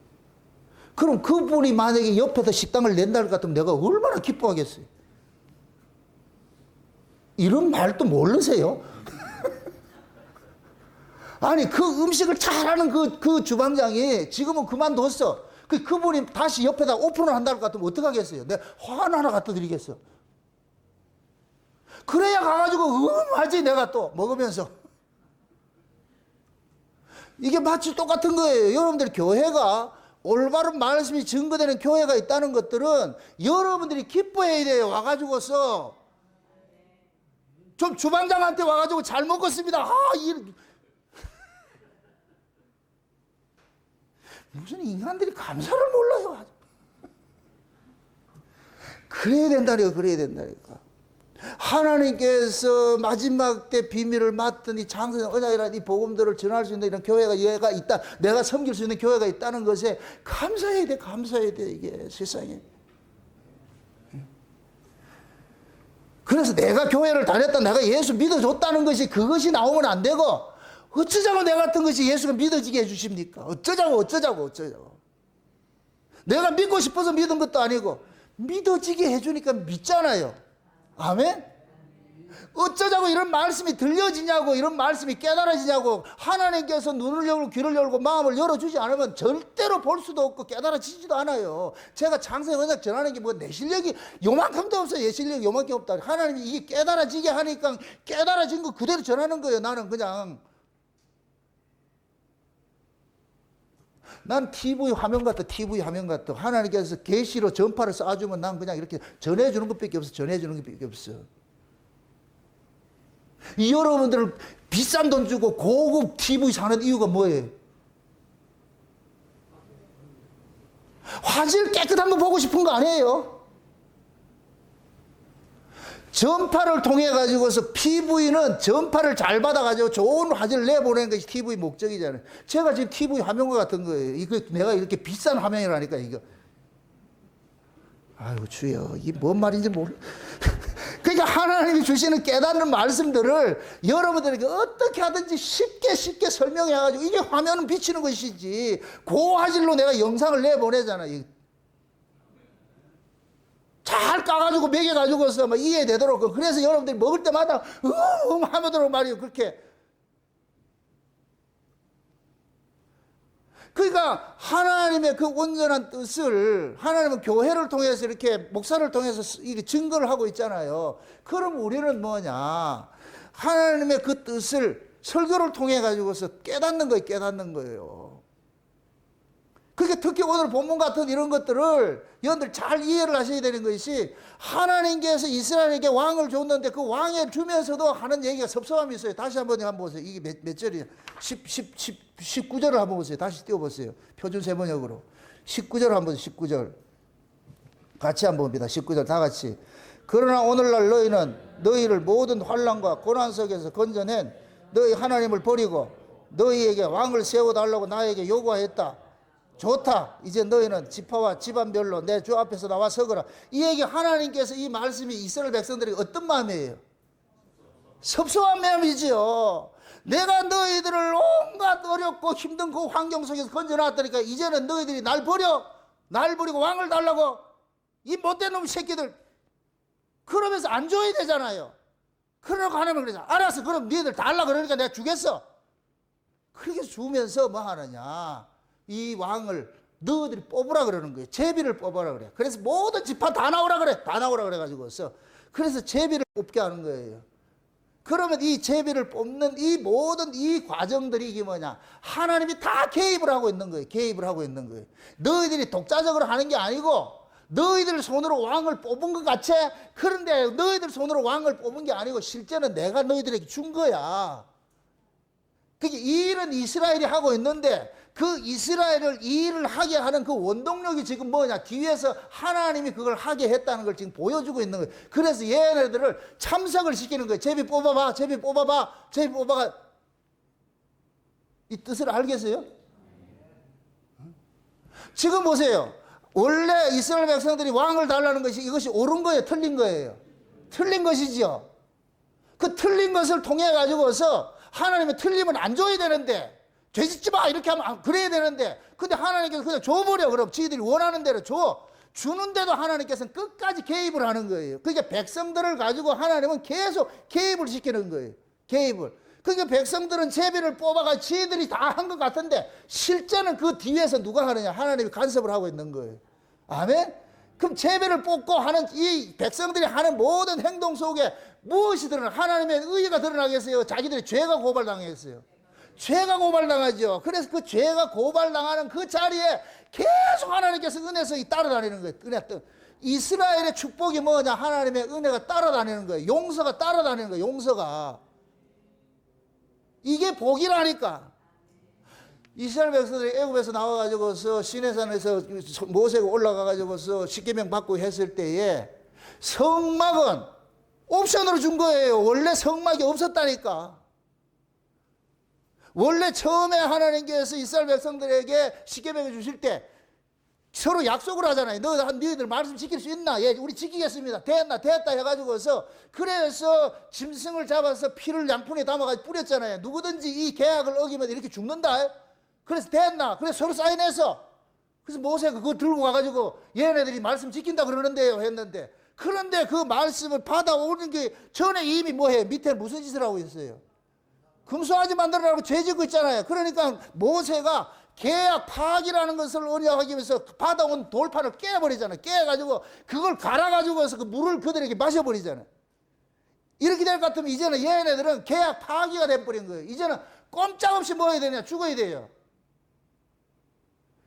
그럼 그분이 만약에 옆에서 식당을 낸다 할 것 같으면 내가 얼마나 기뻐하겠어요. 이런 말도 모르세요? 아니, 그 음식을 잘하는 그 주방장이 지금은 그만뒀어. 그분이 다시 옆에다 오픈을 한다 할 것 같으면 어떡하겠어요? 내가 화환 하나 갖다 드리겠어. 그래야 가가지고 하지 내가 또 먹으면서. 이게 마치 똑같은 거예요. 여러분들 교회가 올바른 말씀이 증거되는 교회가 있다는 것들은 여러분들이 기뻐해야 돼요. 와가지고서 좀 주방장한테 와가지고 잘 먹었습니다. 무슨 인간들이 감사를 몰라요. 그래야 된다니까. 그래야 된다니까. 하나님께서 마지막 때 비밀을 맡은 이 장세전 언약이라는 이 복음들을 전할 수 있는 이런 교회가 얘가 있다. 내가 섬길 수 있는 교회가 있다는 것에 감사해야 돼. 감사해야 돼. 이게 세상에. 그래서 내가 교회를 다녔다. 내가 예수 믿어줬다는 것이 그것이 나오면 안 되고 어쩌자고 내 같은 것이 예수가 믿어지게 해주십니까? 어쩌자고. 내가 믿고 싶어서 믿은 것도 아니고 믿어지게 해주니까 믿잖아요. 아멘? 어쩌자고 이런 말씀이 들려지냐고, 이런 말씀이 깨달아지냐고. 하나님께서 눈을 열고 귀를 열고 마음을 열어주지 않으면 절대로 볼 수도 없고 깨달아지지도 않아요. 제가 장세전 언약 전하는 게 뭐 내 실력이 요만큼도 없어요. 내 실력이 요만큼 없다. 하나님이 이게 깨달아지게 하니까 깨달아진 거 그대로 전하는 거예요. 나는 그냥. 난 TV 화면 같아. 하나님께서 계시로 전파를 쏴주면 난 그냥 이렇게 전해주는 것밖에 없어. 이 여러분들 비싼 돈 주고 고급 TV 사는 이유가 뭐예요? 화질 깨끗한 거 보고 싶은 거 아니에요? 전파를 통해 가지고서 TV는 전파를 잘 받아가지고 좋은 화질을 내보내는 것이 TV 목적이잖아요. 제가 지금 TV 화면과 같은 거예요. 이거 내가 이렇게 비싼 화면이라니까 이거. 아이고 주여, 이게 뭔 말인지 모르. 그러니까 하나님이 주시는 깨닫는 말씀들을 여러분들에게 어떻게 하든지 쉽게 설명해가지고 이게 화면은 비치는 것이지 고화질로 내가 영상을 내보내잖아요. 잘 까가지고 먹여가지고서 막 이해되도록. 그래서 여러분들이 먹을 때마다 하면도록 말이에요. 그렇게. 그러니까 하나님의 그 온전한 뜻을 하나님은 교회를 통해서 이렇게 목사를 통해서 이렇게 증거를 하고 있잖아요. 그럼 우리는 뭐냐? 하나님의 그 뜻을 설교를 통해 가지고서 깨닫는 거예요. 그러니까 특히 오늘 본문 같은 이런 것들을 여러분들 잘 이해를 하셔야 되는 것이 하나님께서 이스라엘에게 왕을 줬는데 그 왕을 주면서도 하는 얘기가 섭섭함이 있어요. 다시 한번 보세요. 이게 몇 절이에요? 19절을 한번 보세요. 다시 띄워보세요. 표준 세번역으로. 19절 한번 보세요. 19절. 같이 한번 봅니다. 19절 다 같이. 그러나 오늘날 너희는 너희를 모든 환난과 고난 속에서 건져낸 너희 하나님을 버리고 너희에게 왕을 세워달라고 나에게 요구하였다. 좋다. 이제 너희는 지파와 집안별로 내 주 앞에서 나와 서거라. 이 얘기 하나님께서 이 말씀이 이스라엘 백성들에게 어떤 마음이에요? 섭섭한 마음이지요. 내가 너희들을 온갖 어렵고 힘든 그 환경 속에서 건져놨다니까 이제는 너희들이 날 버리고 왕을 달라고 이 못된 놈 새끼들 그러면서 안 줘야 되잖아요. 그러고 하나님은 그러죠. 알았어. 그럼 너희들 달라 그러니까 내가 주겠어. 그렇게 주면서 뭐 하느냐. 이 왕을 너희들이 뽑으라 그러는 거예요. 제비를 뽑아라 그래. 그래서 모든 지파 다 나오라 그래. 가지고서. 그래서 제비를 뽑게 하는 거예요. 그러면 이 제비를 뽑는 이 모든 이 과정들이 이게 뭐냐. 하나님이 다 개입을 하고 있는 거예요. 너희들이 독자적으로 하는 게 아니고 너희들 손으로 왕을 뽑은 것 같이. 그런데 너희들 손으로 왕을 뽑은 게 아니고 실제는 내가 너희들에게 준 거야. 그게 이 일은 이스라엘이 하고 있는데 그 이스라엘을 이 일을 하게 하는 그 원동력이 지금 뭐냐? 뒤에서 하나님이 그걸 하게 했다는 걸 지금 보여주고 있는 거예요. 그래서 얘네들을 참석을 시키는 거예요. 제비 뽑아봐, 제비 뽑아봐, 제비 뽑아봐. 이 뜻을 알겠어요? 지금 보세요. 원래 이스라엘 백성들이 왕을 달라는 것이 이것이 옳은 거예요? 틀린 거예요? 틀린 것이지요. 그 틀린 것을 통해 가지고서 하나님의 틀림은 안 줘야 되는데 죄짓지 마 이렇게 하면 그래야 되는데 근데 하나님께서 그냥 줘버려. 그럼 지들이 원하는 대로 주는데도 하나님께서는 끝까지 개입을 하는 거예요. 그러니까 백성들을 가지고 하나님은 계속 개입을 시키는 거예요. 개입을. 그러니까 백성들은 제비를 뽑아가 지들이 다 한 것 같은데 실제는 그 뒤에서 누가 하느냐? 하나님이 간섭을 하고 있는 거예요. 아멘? 그럼 제비를 뽑고 하는 이 백성들이 하는 모든 행동 속에 무엇이 드러나? 하나님의 의의가 드러나겠어요? 자기들의 죄가 고발당했어요. 죄가 고발당하죠. 그래서 그 죄가 고발당하는 그 자리에 계속 하나님께서 은혜성이 따라다니는 거예요. 은혜. 이스라엘의 축복이 뭐냐? 하나님의 은혜가 따라다니는 거예요. 용서가 따라다니는 거예요. 용서가. 이게 복이라니까. 이스라엘 백성들이 애굽에서 나와가지고서 시내산에서 모세가 올라가가지고서 십계명 받고 했을 때에 성막은 옵션으로 준 거예요. 원래 성막이 없었다니까. 원래 처음에 하나님께서 이스라엘 백성들에게 십계명을 주실 때 서로 약속을 하잖아요. 너희들 말씀 지킬 수 있나? 예, 우리 지키겠습니다. 됐다 해가지고서 그래서 짐승을 잡아서 피를 양푼에 담아가지고 뿌렸잖아요. 누구든지 이 계약을 어기면 이렇게 죽는다. 그래서 됐나? 그래서 서로 사인해서 그래서 모세가 그거 들고 가가지고 얘네들이 말씀 지킨다 그러는데요 했는데 그런데 그 말씀을 받아오는 게 전에 이미 뭐해? 밑에 무슨 짓을 하고 있어요? 금수아지 만들어라고 죄 짓고 있잖아요. 그러니까 모세가 계약 파악이라는 것을 언약하기 위해서 받아온 돌판을 깨버리잖아요. 깨가지고 그걸 갈아가지고서 그 물을 그들에게 마셔버리잖아요. 이렇게 될 것 같으면 이제는 얘네들은 계약 파기가 돼버린 거예요. 이제는 꼼짝없이 뭐 해야 되냐? 죽어야 돼요.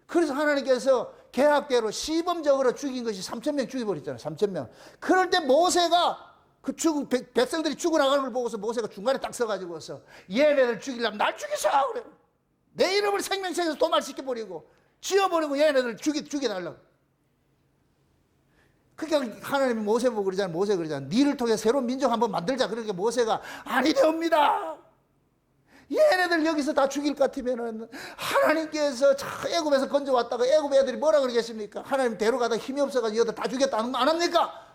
그래서 하나님께서 계약대로 시범적으로 죽인 것이 3,000명 죽여버렸잖아요. 3,000명. 그럴 때 모세가 그 백성들이 죽어나가는 걸 보고서 모세가 중간에 딱 서가지고서 얘네들 죽이려면 날 죽이소! 그래. 내 이름을 생명책에서 도말시켜버리고 지어버리고 얘네들 죽여달라고. 그러니까 하나님이 모세 보고 그러잖아요. 모세 그러잖아요. 니를 통해 새로운 민족 한번 만들자. 그러니까 모세가 아니되옵니다. 얘네들 여기서 다 죽일 것 같으면은 하나님께서 애굽에서 건져왔다가 애굽 애들이 뭐라 그러겠습니까? 하나님 데려가다 힘이 없어가지고 여기다 다 죽였다는 거 안 합니까?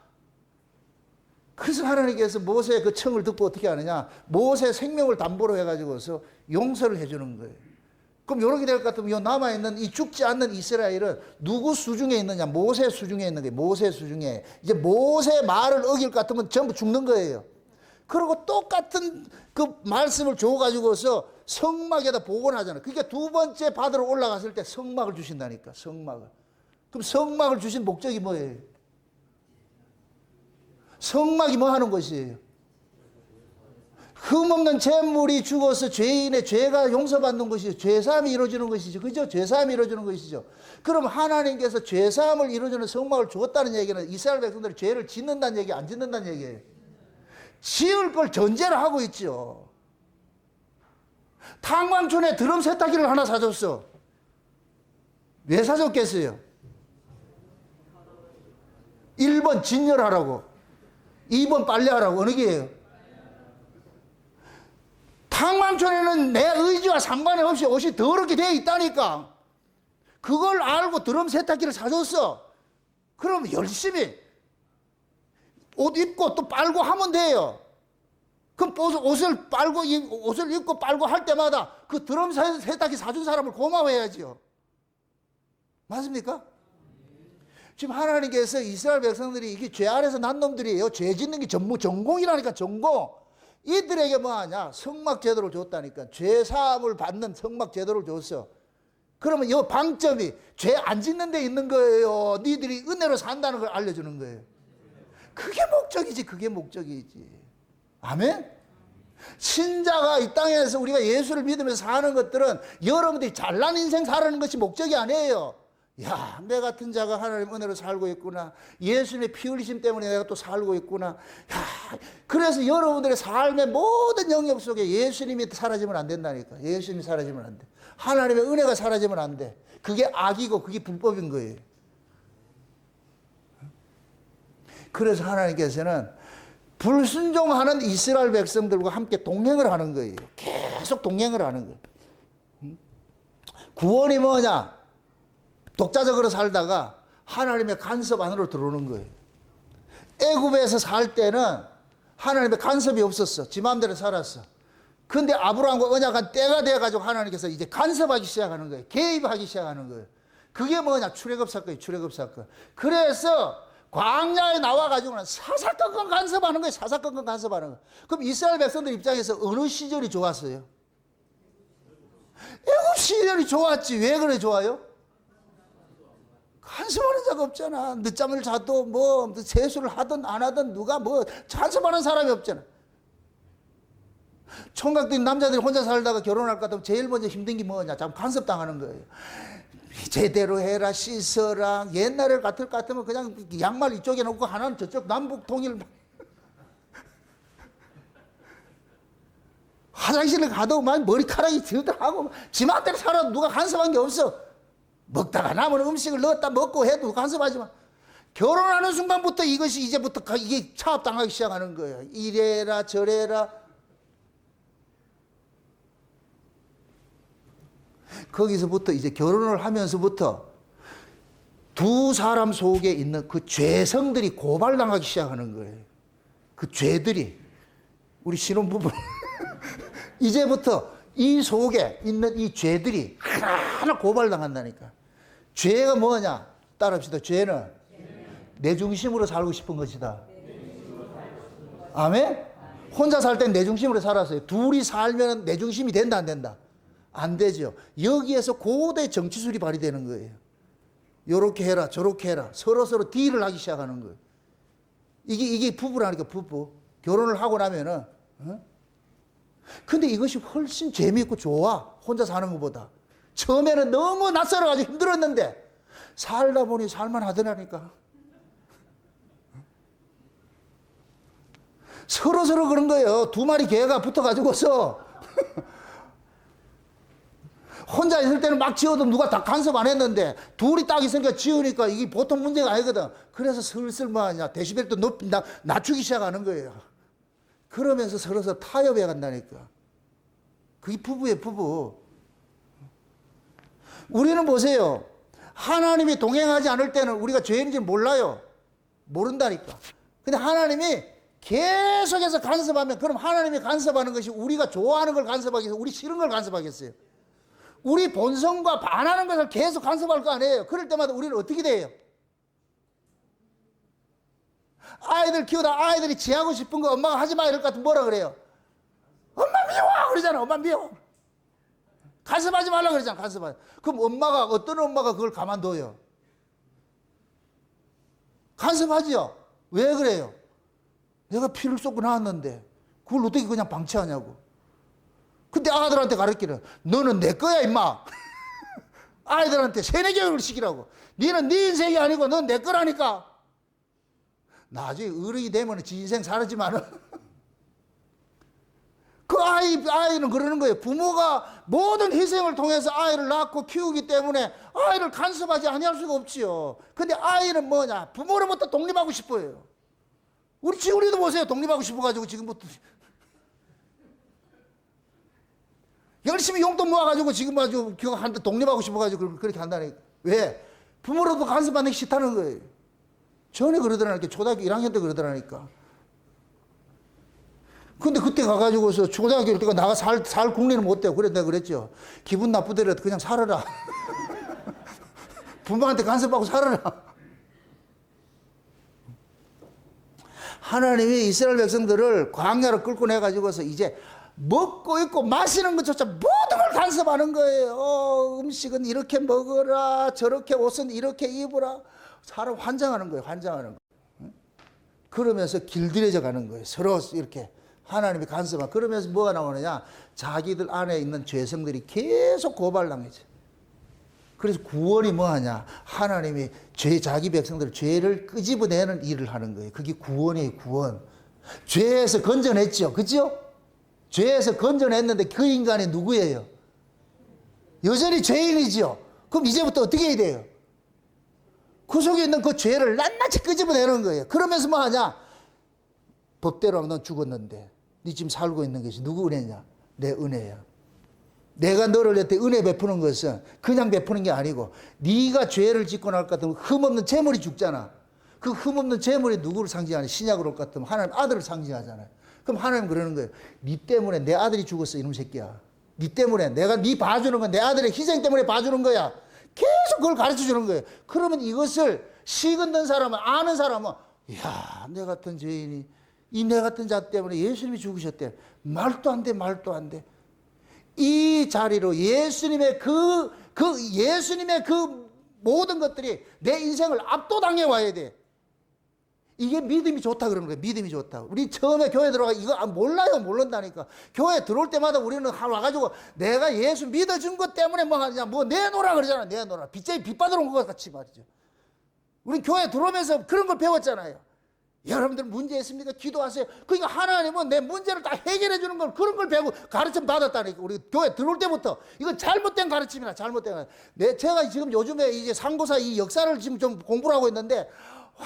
그래서 하나님께서 모세의 그 청을 듣고 어떻게 하느냐? 모세 생명을 담보로 해가지고서 용서를 해주는 거예요. 그럼 이렇게 될 것 같으면 이 남아있는 이 죽지 않는 이스라엘은 누구 수중에 있느냐? 모세 수중에 있는 거예요. 모세 수중에. 이제 모세 말을 어길 것 같으면 전부 죽는 거예요. 그리고 똑같은 그 말씀을 줘가지고서 성막에다 복원하잖아요. 그러니까 두 번째 받으러 올라갔을 때 성막을 주신다니까. 성막을. 그럼 성막을 주신 목적이 뭐예요? 성막이 뭐 하는 것이에요? 흠없는 재물이 죽어서 죄인의 죄가 용서받는 것이죠. 죄사함이 이루어지는 것이죠. 그죠? 죄사함이 이루어지는 것이죠. 그럼 하나님께서 죄사함을 이루어주는 성막을 주었다는 얘기는 이스라엘 백성들이 죄를 짓는다는 얘기, 안 짓는다는 얘기예요. 지을 걸 전제를 하고 있죠. 탕광촌에 드럼 세탁기를 하나 사줬어. 왜 사줬겠어요? 1번 진열하라고, 2번 빨래하라고. 어느 게예요? 탕광촌에는 내 의지와 상관이 없이 옷이 더럽게 되어 있다니까. 그걸 알고 드럼 세탁기를 사줬어. 그럼 열심히 옷 입고 또 빨고 하면 돼요. 그럼 옷을 빨고, 옷을 입고 빨고 할 때마다 그 드럼 세탁기 사준 사람을 고마워해야지요. 맞습니까? 지금 하나님께서 이스라엘 백성들이 이게 죄 아래서 난 놈들이에요. 죄 짓는 게 전공이라니까, 전공. 이들에게 뭐 하냐? 성막 제도를 줬다니까. 죄 사함을 받는 성막 제도를 줬어. 그러면 이 방점이 죄 안 짓는 데 있는 거예요. 니들이 은혜로 산다는 걸 알려주는 거예요. 그게 목적이지, 그게 목적이지. 아멘? 신자가 이 땅에서 우리가 예수를 믿으면서 사는 것들은 여러분들이 잘난 인생 살아가는 것이 목적이 아니에요. 야, 내 같은 자가 하나님 은혜로 살고 있구나. 예수님의 피 흘리심 때문에 내가 또 살고 있구나. 야, 그래서 여러분들의 삶의 모든 영역 속에 예수님이 사라지면 안 된다니까. 예수님이 사라지면 안 돼. 하나님의 은혜가 사라지면 안 돼. 그게 악이고 그게 불법인 거예요. 그래서 하나님께서는 불순종하는 이스라엘 백성들과 함께 동행을 하는 거예요. 계속 동행을 하는 거예요. 구원이 뭐냐? 독자적으로 살다가 하나님의 간섭 안으로 들어오는 거예요. 애굽에서 살 때는 하나님의 간섭이 없었어. 지 마음대로 살았어. 근데 아브라함과 언약한 때가 돼가지고 하나님께서 이제 간섭하기 시작하는 거예요. 개입하기 시작하는 거예요. 그게 뭐냐? 출애굽 사건이에요. 출애굽 사건. 그래서 광야에 나와가지고는 사사건건 간섭하는 거예요. 사사건건 간섭하는 거예요. 그럼 이스라엘 백성들 입장에서 어느 시절이 좋았어요? 애굽 시절이 좋았지. 왜 그래 좋아요? 간섭하는 자가 없잖아. 늦잠을 자도 뭐 세수를 하든 안 하든 누가 뭐 간섭하는 사람이 없잖아. 총각들이 남자들이 혼자 살다가 결혼할 것 같으면 제일 먼저 힘든 게 뭐냐? 참 간섭당하는 거예요. 제대로 해라, 씻어라. 옛날에 같을 것 같으면 그냥 양말 이쪽에 놓고 하나는 저쪽 남북 통일. 화장실을 가도 막 머리카락이 들더라고. 지 맘대로 살아도 누가 간섭한 게 없어. 먹다가 남은 음식을 넣었다 먹고 해도 간섭하지만 결혼하는 순간부터 이것이 이제부터 이게 차압당하기 시작하는 거예요. 이래라 저래라. 거기서부터 이제 결혼을 하면서부터 두 사람 속에 있는 그 죄성들이 고발당하기 시작하는 거예요. 그 죄들이 우리 신혼부부 이제부터 이 속에 있는 이 죄들이 하나하나 고발당한다니까. 죄가 뭐냐? 따라합시다. 죄는 내 중심으로 살고 싶은 것이다. 아멘? 혼자 살 땐 내 중심으로 살았어요. 둘이 살면 내 중심이 된다, 안 된다? 안 되죠. 여기에서 고대 정치술이 발휘되는 거예요. 요렇게 해라, 저렇게 해라. 서로 딜을 하기 시작하는 거예요. 이게 부부라니까, 부부. 결혼을 하고 나면은, 근데 이것이 훨씬 재미있고 좋아. 혼자 사는 것보다. 처음에는 너무 낯설어가지고 힘들었는데, 살다 보니 살만하더라니까. 서로 그런 거예요. 두 마리 개가 붙어가지고서. 혼자 있을 때는 막 지어도 누가 다 간섭 안 했는데, 둘이 딱 있으니까 지으니까 이게 보통 문제가 아니거든. 그래서 슬슬 뭐 하냐. 데시벨도 낮추기 시작하는 거예요. 그러면서 서로 타협해 간다니까. 그게 부부예요, 부부. 우리는 보세요. 하나님이 동행하지 않을 때는 우리가 죄인지 몰라요. 모른다니까. 근데 하나님이 계속해서 간섭하면, 그럼 하나님이 간섭하는 것이 우리가 좋아하는 걸 간섭하겠어요? 우리 싫은 걸 간섭하겠어요? 우리 본성과 반하는 것을 계속 간섭할 거 아니에요? 그럴 때마다 우리는 어떻게 돼요? 아이들 키우다 아이들이 지하고 싶은 거 엄마가 하지 마 이럴 것 같으면 뭐라 그래요? 엄마 미워! 그러잖아. 엄마 미워. 간섭하지 말라 그러잖아. 간섭하지. 그럼 어떤 엄마가 그걸 가만둬요? 간섭하지요? 왜 그래요? 내가 피를 쏟고 나왔는데 그걸 어떻게 그냥 방치하냐고. 근데 아들한테 가르치는, 너는 내 거야 임마. 아이들한테 세뇌교육을 시키라고. 너는 네 인생이 아니고 넌 내 거라니까. 나중에 어른이 되면 지 인생 살았지만은 그 아이는 그러는 거예요. 부모가 모든 희생을 통해서 아이를 낳고 키우기 때문에 아이를 간섭하지 아니할 수가 없지요. 근데 아이는 뭐냐? 부모로부터 독립하고 싶어요. 우리 지훈이도 보세요. 독립하고 싶어가지고 지금부터 열심히 용돈 모아가지고 지금 아주 한테 독립하고 싶어가지고 그렇게 한다니까. 왜? 부모로부터 간섭받는 게 싫다는 거예요. 전에 그러더라니까. 초등학교 1학년 때 그러더라니까. 근데 그때 가가지고서 초등학교 때가 나가 살 국리는 못 돼요. 그래 내가 그랬죠. 기분 나쁘더라도 그냥 살아라. 부모한테 간섭하고 살아라. 하나님이 이스라엘 백성들을 광야로 끌고 내가지고서 이제 먹고 있고 마시는 것조차 모든 걸 간섭하는 거예요. 음식은 이렇게 먹어라. 저렇게 옷은 이렇게 입어라. 사람 환장하는 거예요. 환장하는 거예요. 그러면서 길들여져 가는 거예요. 서로 이렇게 하나님이 간섭하고. 그러면서 뭐가 나오느냐. 자기들 안에 있는 죄성들이 계속 고발당해져. 그래서 구원이 뭐하냐. 하나님이 자기 백성들 죄를 끄집어내는 일을 하는 거예요. 그게 구원이에요, 구원. 죄에서 건져냈죠. 그죠? 죄에서 건져냈는데 그 인간이 누구예요? 여전히 죄인이죠. 그럼 이제부터 어떻게 해야 돼요? 그 속에 있는 그 죄를 낱낱이 끄집어내는 거예요. 그러면서 뭐 하냐? 법대로 넌 죽었는데 네 지금 살고 있는 것이 누구 은혜냐? 내 은혜야. 내가 너를 여태 은혜 베푸는 것은 그냥 베푸는 게 아니고 네가 죄를 짓고 날 것 같으면 흠없는 재물이 죽잖아. 그 흠없는 재물이 누구를 상징하냐? 신약으로 올 것 같으면 하나님 아들을 상징하잖아요. 그럼 하나님 그러는 거예요. 네 때문에 내 아들이 죽었어, 이놈 새끼야. 네 때문에 내가 네 봐주는 건 내 아들의 희생 때문에 봐주는 거야. 계속 그걸 가르쳐 주는 거예요. 그러면 이것을 식은든 사람은, 아는 사람은, 이야, 내 같은 죄인이 이 내 같은 자 때문에 예수님이 죽으셨대. 말도 안 돼, 말도 안 돼. 이 자리로 예수님의 예수님의 그 모든 것들이 내 인생을 압도당해 와야 돼. 이게 믿음이 좋다 그러는 거예요. 믿음이 좋다. 우리 처음에 교회 들어가 이거 몰라요. 모른다니까. 교회 들어올 때마다 우리는 와가지고 내가 예수 믿어준 것 때문에 뭐 하냐, 뭐 내놓으라 그러잖아. 내놓으라. 빚쟁이 빚 받으러 온 것 같이 말이죠. 우리 교회 들어오면서 그런 걸 배웠잖아요. 여러분들 문제 있습니까? 기도하세요. 그러니까 하나님은 내 문제를 다 해결해 주는 걸, 그런 걸 배우고 가르침 받았다니까. 우리 교회 들어올 때부터. 이건 잘못된 가르침이나 잘못된. 제가 지금 요즘에 이제 상고사 이 역사를 지금 좀 공부를 하고 있는데, 와,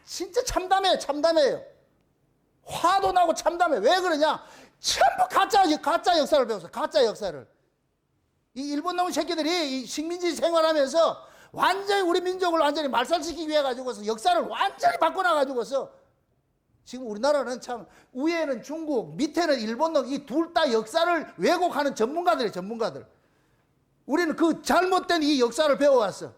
진짜 참담해요, 참담해요. 화도 나고 참담해. 왜 그러냐? 전부 가짜 역사를 배웠어요. 가짜 역사를. 이 일본 놈의 새끼들이 이 식민지 생활하면서 완전히 우리 민족을 완전히 말살시키기 위해 가지고서 역사를 완전히 바꿔놔 가지고서 지금 우리나라는 참 위에는 중국, 밑에는 일본 놈, 이 둘 다 역사를 왜곡하는 전문가들이에요, 전문가들. 우리는 그 잘못된 이 역사를 배워왔어.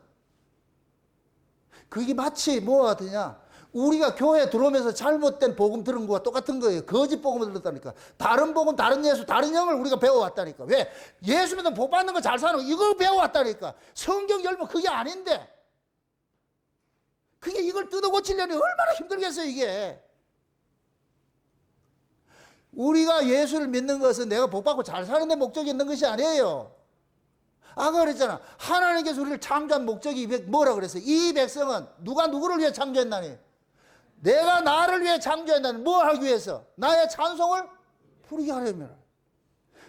그게 마치 뭐가 같으냐? 우리가 교회 들어오면서 잘못된 복음 들은 거와 똑같은 거예요. 거짓 복음을 들었다니까. 다른 복음, 다른 예수, 다른 영을 우리가 배워왔다니까. 왜? 예수 믿으면 복 받는 거 잘 사는 거 이거 배워왔다니까. 성경 열면 그게 아닌데. 그게 이걸 뜯어 고치려니 얼마나 힘들겠어요, 이게. 우리가 예수를 믿는 것은 내가 복 받고 잘 사는 데 목적이 있는 것이 아니에요. 아까 그랬잖아. 하나님께서 우리를 창조한 목적이 뭐라 그랬어요? 이 백성은 누가 누구를 위해 창조했나니? 내가 나를 위해 창조했나니? 뭐 하기 위해서? 나의 찬송을 부르게 하려면.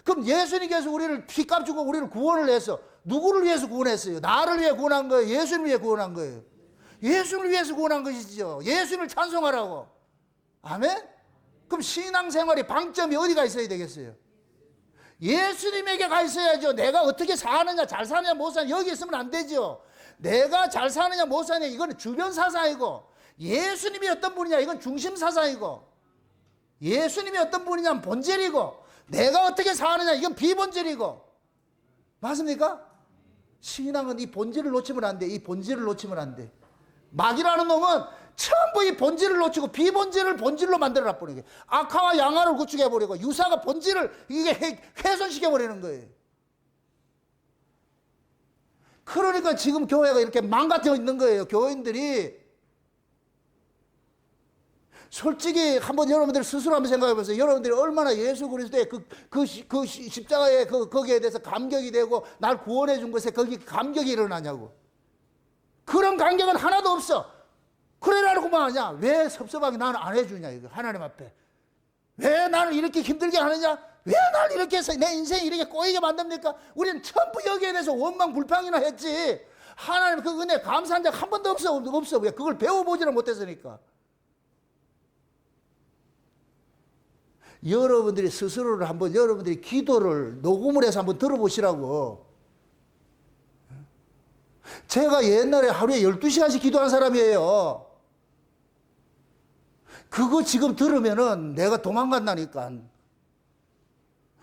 그럼 예수님께서 우리를 피값 주고 우리를 구원을 해서 누구를 위해서 구원했어요? 나를 위해 구원한 거예요? 예수를 위해 구원한 거예요? 예수를 위해서 구원한 것이죠. 예수를 찬송하라고. 아멘? 그럼 신앙생활의 방점이 어디가 있어야 되겠어요? 예수님에게 가 있어야죠. 내가 어떻게 사느냐, 잘 사느냐, 못 사느냐, 여기 있으면 안 되죠. 내가 잘 사느냐, 못 사느냐, 이건 주변 사상이고, 예수님이 어떤 분이냐, 이건 중심 사상이고, 예수님이 어떤 분이냐는 본질이고, 내가 어떻게 사느냐, 이건 비본질이고. 맞습니까? 신앙은 이 본질을 놓치면 안 돼. 이 본질을 놓치면 안 돼. 마귀라는 놈은 전부 이 본질을 놓치고 비본질을 본질로 만들어놔 버리게. 악화와 양화를 구축해버리고 유사가 본질을 이게 훼손시켜버리는 거예요. 그러니까 지금 교회가 이렇게 망가져 있는 거예요. 교인들이. 솔직히 한번 여러분들 스스로 한번 생각해 보세요. 여러분들이 얼마나 예수 그리스도의 그 십자가의 거기에 대해서 감격이 되고 날 구원해 준 것에 거기 감격이 일어나냐고. 그런 감격은 하나도 없어. 그래라고 뭐 하냐? 왜 섭섭하게 나는 안 해주냐, 이거 하나님 앞에. 왜 나를 이렇게 힘들게 하느냐? 왜 나를 이렇게 해서 내 인생이 이렇게 꼬이게 만듭니까? 우리는 전부 여기에 대해서 원망 불평이나 했지. 하나님 그 은혜 감사한 적 한 번도 없어. 왜? 그걸 배워보지는 못했으니까. 여러분들이 스스로를 한번 여러분들이 기도를 녹음을 해서 한번 들어보시라고. 제가 옛날에 하루에 12시간씩 기도한 사람이에요. 그거 지금 들으면은 내가 도망간다니까.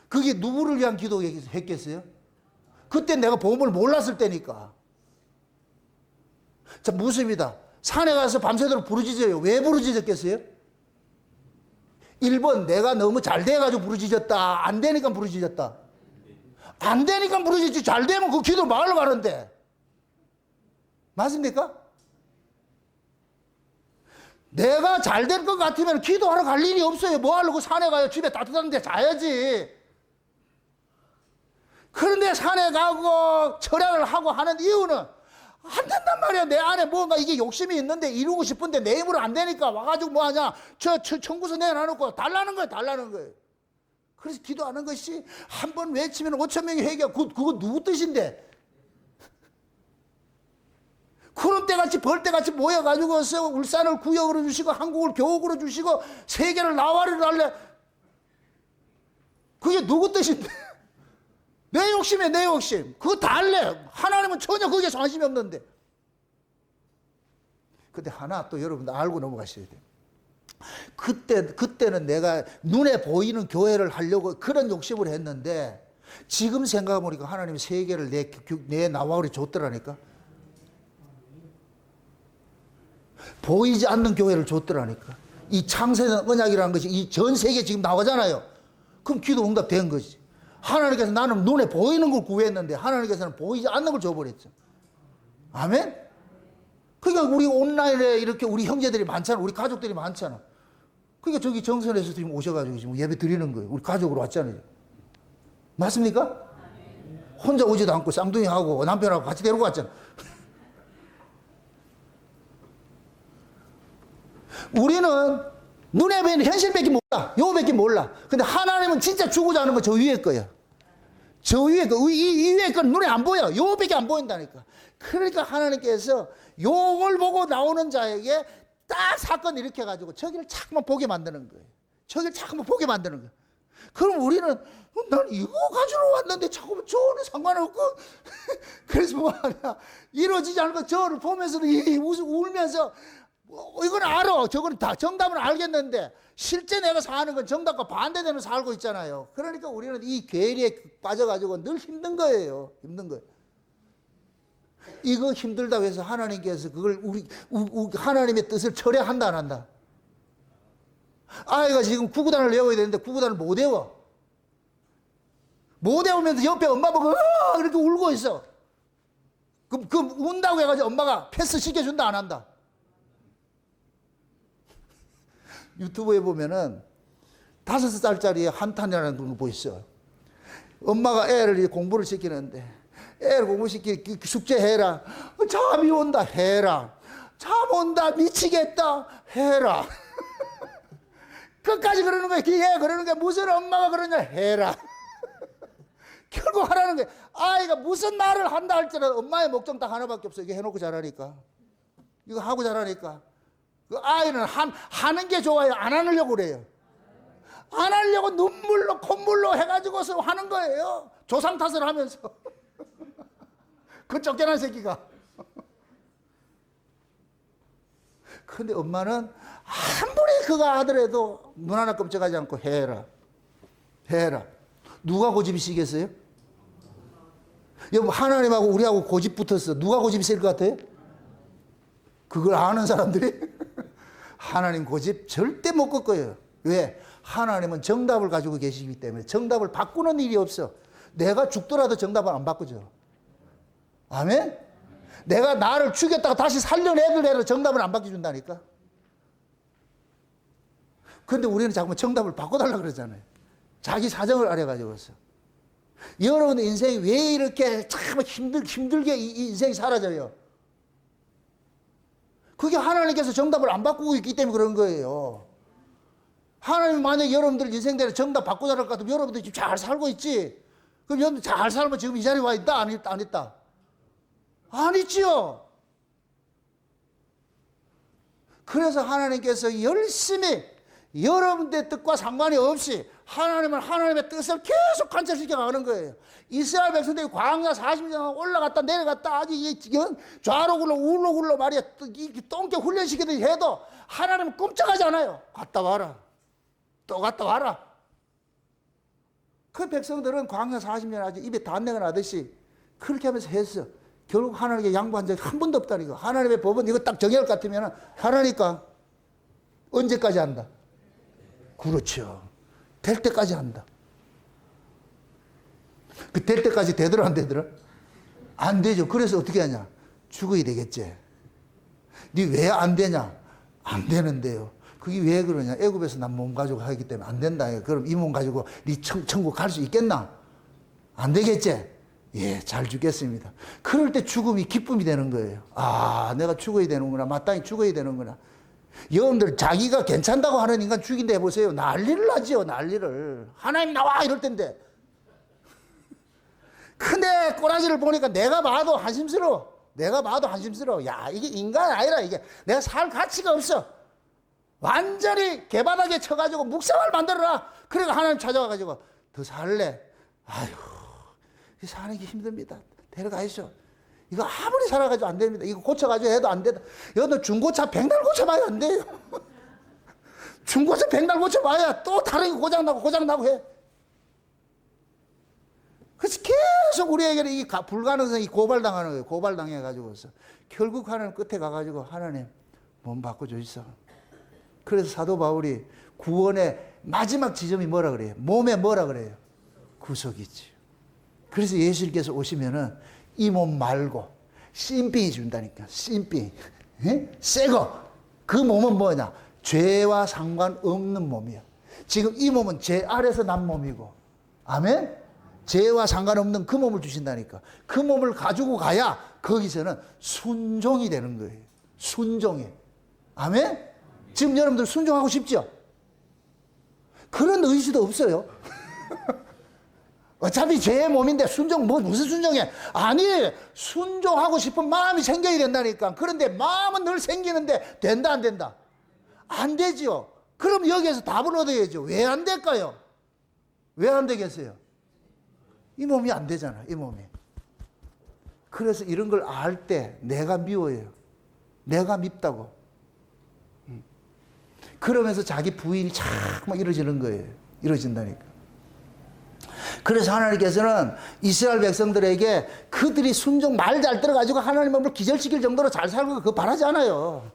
그게 누구를 위한 기도했겠어요? 그때 내가 복음을 몰랐을 때니까. 자, 묻습니다. 산에 가서 밤새도록 부르짖어요. 왜 부르짖었겠어요? 1번, 내가 너무 잘 돼가지고 부르짖었다. 안 되니까 부르짖었다. 안 되니까 부르짖지. 잘 되면 그 기도 마을로 가는데. 맞습니까? 내가 잘 될 것 같으면 기도하러 갈 일이 없어요. 뭐 하려고 산에 가요? 집에 따뜻한 데 자야지. 그런데 산에 가고 철학을 하고 하는 이유는 안 된단 말이야. 내 안에 뭔가 이게 욕심이 있는데 이루고 싶은데 내 힘으로 안 되니까 와가지고 뭐 하냐. 저 청구서 내놔놓고 달라는 거예요. 달라는 거예요. 그래서 기도하는 것이 한 번 외치면 5천 명이 회개하고 그거 누구 뜻인데? 구름 때같이 벌때같이 모여가지고서 울산을 구역으로 주시고 한국을 교국으로 주시고 세계를 나와를 달래. 그게 누구 뜻인데? 내 욕심이야, 내 욕심. 그거 다 할래. 하나님은 전혀 거기에 관심이 없는데. 근데 하나 또 여러분들 알고 넘어가셔야 돼요. 그때는 내가 눈에 보이는 교회를 하려고 그런 욕심을 했는데 지금 생각해보니까 하나님이 세계를 내 나와를 줬더라니까. 보이지 않는 교회를 줬더라니까. 이 창세전 언약이라는 것이 이 전 세계에 지금 나오잖아요. 그럼 기도 응답 된 거지. 하나님께서 나는 눈에 보이는 걸 구했는데 하나님께서는 보이지 않는 걸 줘버렸죠. 아멘? 그러니까 우리 온라인에 이렇게 우리 형제들이 많잖아. 우리 가족들이 많잖아. 그러니까 저기 정선에서 지금 오셔가지고 지금 예배 드리는 거예요. 우리 가족으로 왔잖아요. 맞습니까? 혼자 오지도 않고 쌍둥이하고 남편하고 같이 데리고 왔잖아. 우리는 눈에 보이는 현실밖에 몰라. 요거밖에 몰라. 근데 하나님은 진짜 주고자 하는 거 저 위에 거야. 저 위에 거, 이 위에 건 눈에 안 보여. 요거밖에 안 보인다니까. 그러니까 하나님께서 요걸 보고 나오는 자에게 딱 사건 일으켜가지고 저기를 자꾸만 보게 만드는 거예요. 저기를 자꾸만 보게 만드는 거예요. 그럼 우리는 난 이거 가지러 왔는데 자꾸만 저는 상관없고 그래서 뭐하냐. 이루어지지 않은 거 저를 보면서도 울면서 이건 알아. 저건 다 정답은 알겠는데 실제 내가 사는 건 정답과 반대되는 살고 있잖아요. 그러니까 우리는 이 괴리에 빠져가지고 늘 힘든 거예요. 힘든 거예요. 이거 힘들다고 해서 하나님께서 그걸 우리 하나님의 뜻을 철회한다 안 한다? 아이가 지금 구구단을 외워야 되는데 구구단을 못 외워. 못 외우면서 옆에 엄마 보고 이렇게 울고 있어. 그럼 운다고 해가지고 엄마가 패스 시켜준다 안 한다? 유튜브에 보면은 5살짜리 한탄이라는 걸 보이죠. 엄마가 애를 공부를 시키는데 애를 공부시키 숙제해라. 잠이 온다 해라. 잠 온다 미치겠다 해라. 끝까지 그러는 거야. 해 그러는 거야. 무슨 엄마가 그러냐 해라. 결국 하라는 거야. 아이가 무슨 말을 한다 할지라도 엄마의 목적 딱 하나밖에 없어. 이게 해놓고 자라니까. 이거 하고 자라니까. 그 아이는 하는 게 좋아요. 안 하려고 그래요. 안 하려고 눈물로 콧물로 해가지고서 하는 거예요. 조상 탓을 하면서. 그 쫓겨난 새끼가. 근데 엄마는 아무리 그가 하더라도 눈 하나 끔찍하지 않고 해라. 해라. 누가 고집이 시겠어요? 여러분 하나님하고 우리하고 고집 붙었어. 누가 고집이 셀 것 같아요? 그걸 아는 사람들이? 하나님 고집 절대 못 꺾어요. 왜? 하나님은 정답을 가지고 계시기 때문에 정답을 바꾸는 일이 없어. 내가 죽더라도 정답을 안 바꾸죠. 아멘? 내가 나를 죽였다가 다시 살려내더라도 정답을 안 바꿔준다니까. 그런데 우리는 자꾸 정답을 바꿔달라고 그러잖아요. 자기 사정을 알아가지고서. 여러분 인생이 왜 이렇게 참 힘들게 이 인생이 사라져요? 그게 하나님께서 정답을 안 바꾸고 있기 때문에 그런 거예요. 하나님 만약에 여러분들 인생대로 정답 바꾸자를 것 같으면 여러분들 지금 잘 살고 있지? 그럼 여러분들 잘 살면 지금 이 자리에 와 있다? 안 있다? 안 있다? 안 있지요? 그래서 하나님께서 열심히 여러분들 뜻과 상관이 없이 하나님은 하나님의 뜻을 계속 관철시켜 가는 거예요. 이스라엘 백성들이 광야 40년 올라갔다 내려갔다 아주 좌로 굴러 우로 굴러 말이야 똥개 훈련시키듯이 해도 하나님은 꼼짝하지 않아요. 갔다 와라. 또 갔다 와라. 그 백성들은 광야 40년 아주 입에 단내가 나듯이 그렇게 하면서 했어. 결국 하나님께 양보한 적이 한 번도 없다니까. 하나님의 법은 이거 딱 정할 것 같으면 하라니까. 언제까지 한다? 그렇죠. 될 때까지 한다. 그 될 때까지 되더라 안 되더라? 안 되죠. 그래서 어떻게 하냐? 죽어야 되겠지. 네 왜 안 되냐? 안 되는데요. 그게 왜 그러냐? 애굽에서 난 몸 가지고 하기 때문에 안 된다. 그럼 이 몸 가지고 네 천국 갈 수 있겠나? 안 되겠지. 예, 잘 죽겠습니다. 그럴 때 죽음이 기쁨이 되는 거예요. 아, 내가 죽어야 되는구나. 마땅히 죽어야 되는구나. 여러분들 자기가 괜찮다고 하는 인간 죽인다 해보세요. 난리를 나지요, 난리를. 하나님 나와 이럴 텐데. 근데 꼬라지를 보니까 내가 봐도 한심스러워. 내가 봐도 한심스러워. 야, 이게 인간 아니라 이게 내가 살 가치가 없어. 완전히 개바닥에 쳐가지고 묵상을 만들어라. 그러니까 하나님 찾아와가지고 더 살래. 아휴, 사는 게 힘듭니다. 데려가시죠. 이거 아무리 살아가지고 안 됩니다. 이거 고쳐가지고 해도 안 된다. 여러분 중고차 백날 고쳐봐야 안 돼요. 중고차 백날 고쳐봐야 또 다른 게 고장나고 해. 그래서 계속 우리에게는 이 불가능성이 고발당하는 거예요. 고발당해가지고서. 결국 하나님 끝에 가가지고 하나님 몸 바꿔주시소. 그래서 사도 바울이 구원의 마지막 지점이 뭐라 그래요? 몸에 뭐라 그래요? 구속이지. 그래서 예수님께서 오시면은 이 몸 말고 신빙이 준다니까. 신빙. 새거. 그 몸은 뭐냐? 죄와 상관없는 몸이야. 지금 이 몸은 죄 아래서 난 몸이고. 아멘? 죄와 상관없는 그 몸을 주신다니까. 그 몸을 가지고 가야 거기서는 순종이 되는 거예요. 순종이. 아멘? 지금 여러분들 순종하고 싶죠? 그런 의지도 없어요. 어차피 죄의 몸인데 순종, 무슨 순종해? 아니, 순종하고 싶은 마음이 생겨야 된다니까. 그런데 마음은 늘 생기는데 된다, 안 된다? 안 되죠. 그럼 여기에서 답을 얻어야죠. 왜 안 될까요? 왜 안 되겠어요? 이 몸이 안 되잖아, 이 몸이. 그래서 이런 걸 알 때 내가 미워요. 내가 밉다고. 그러면서 자기 부인이 자꾸 이루어지는 거예요. 이루어진다니까. 그래서 하나님께서는 이스라엘 백성들에게 그들이 순종 말 잘 들어가지고 하나님을 기절시킬 정도로 잘 살고 그거 바라지 않아요.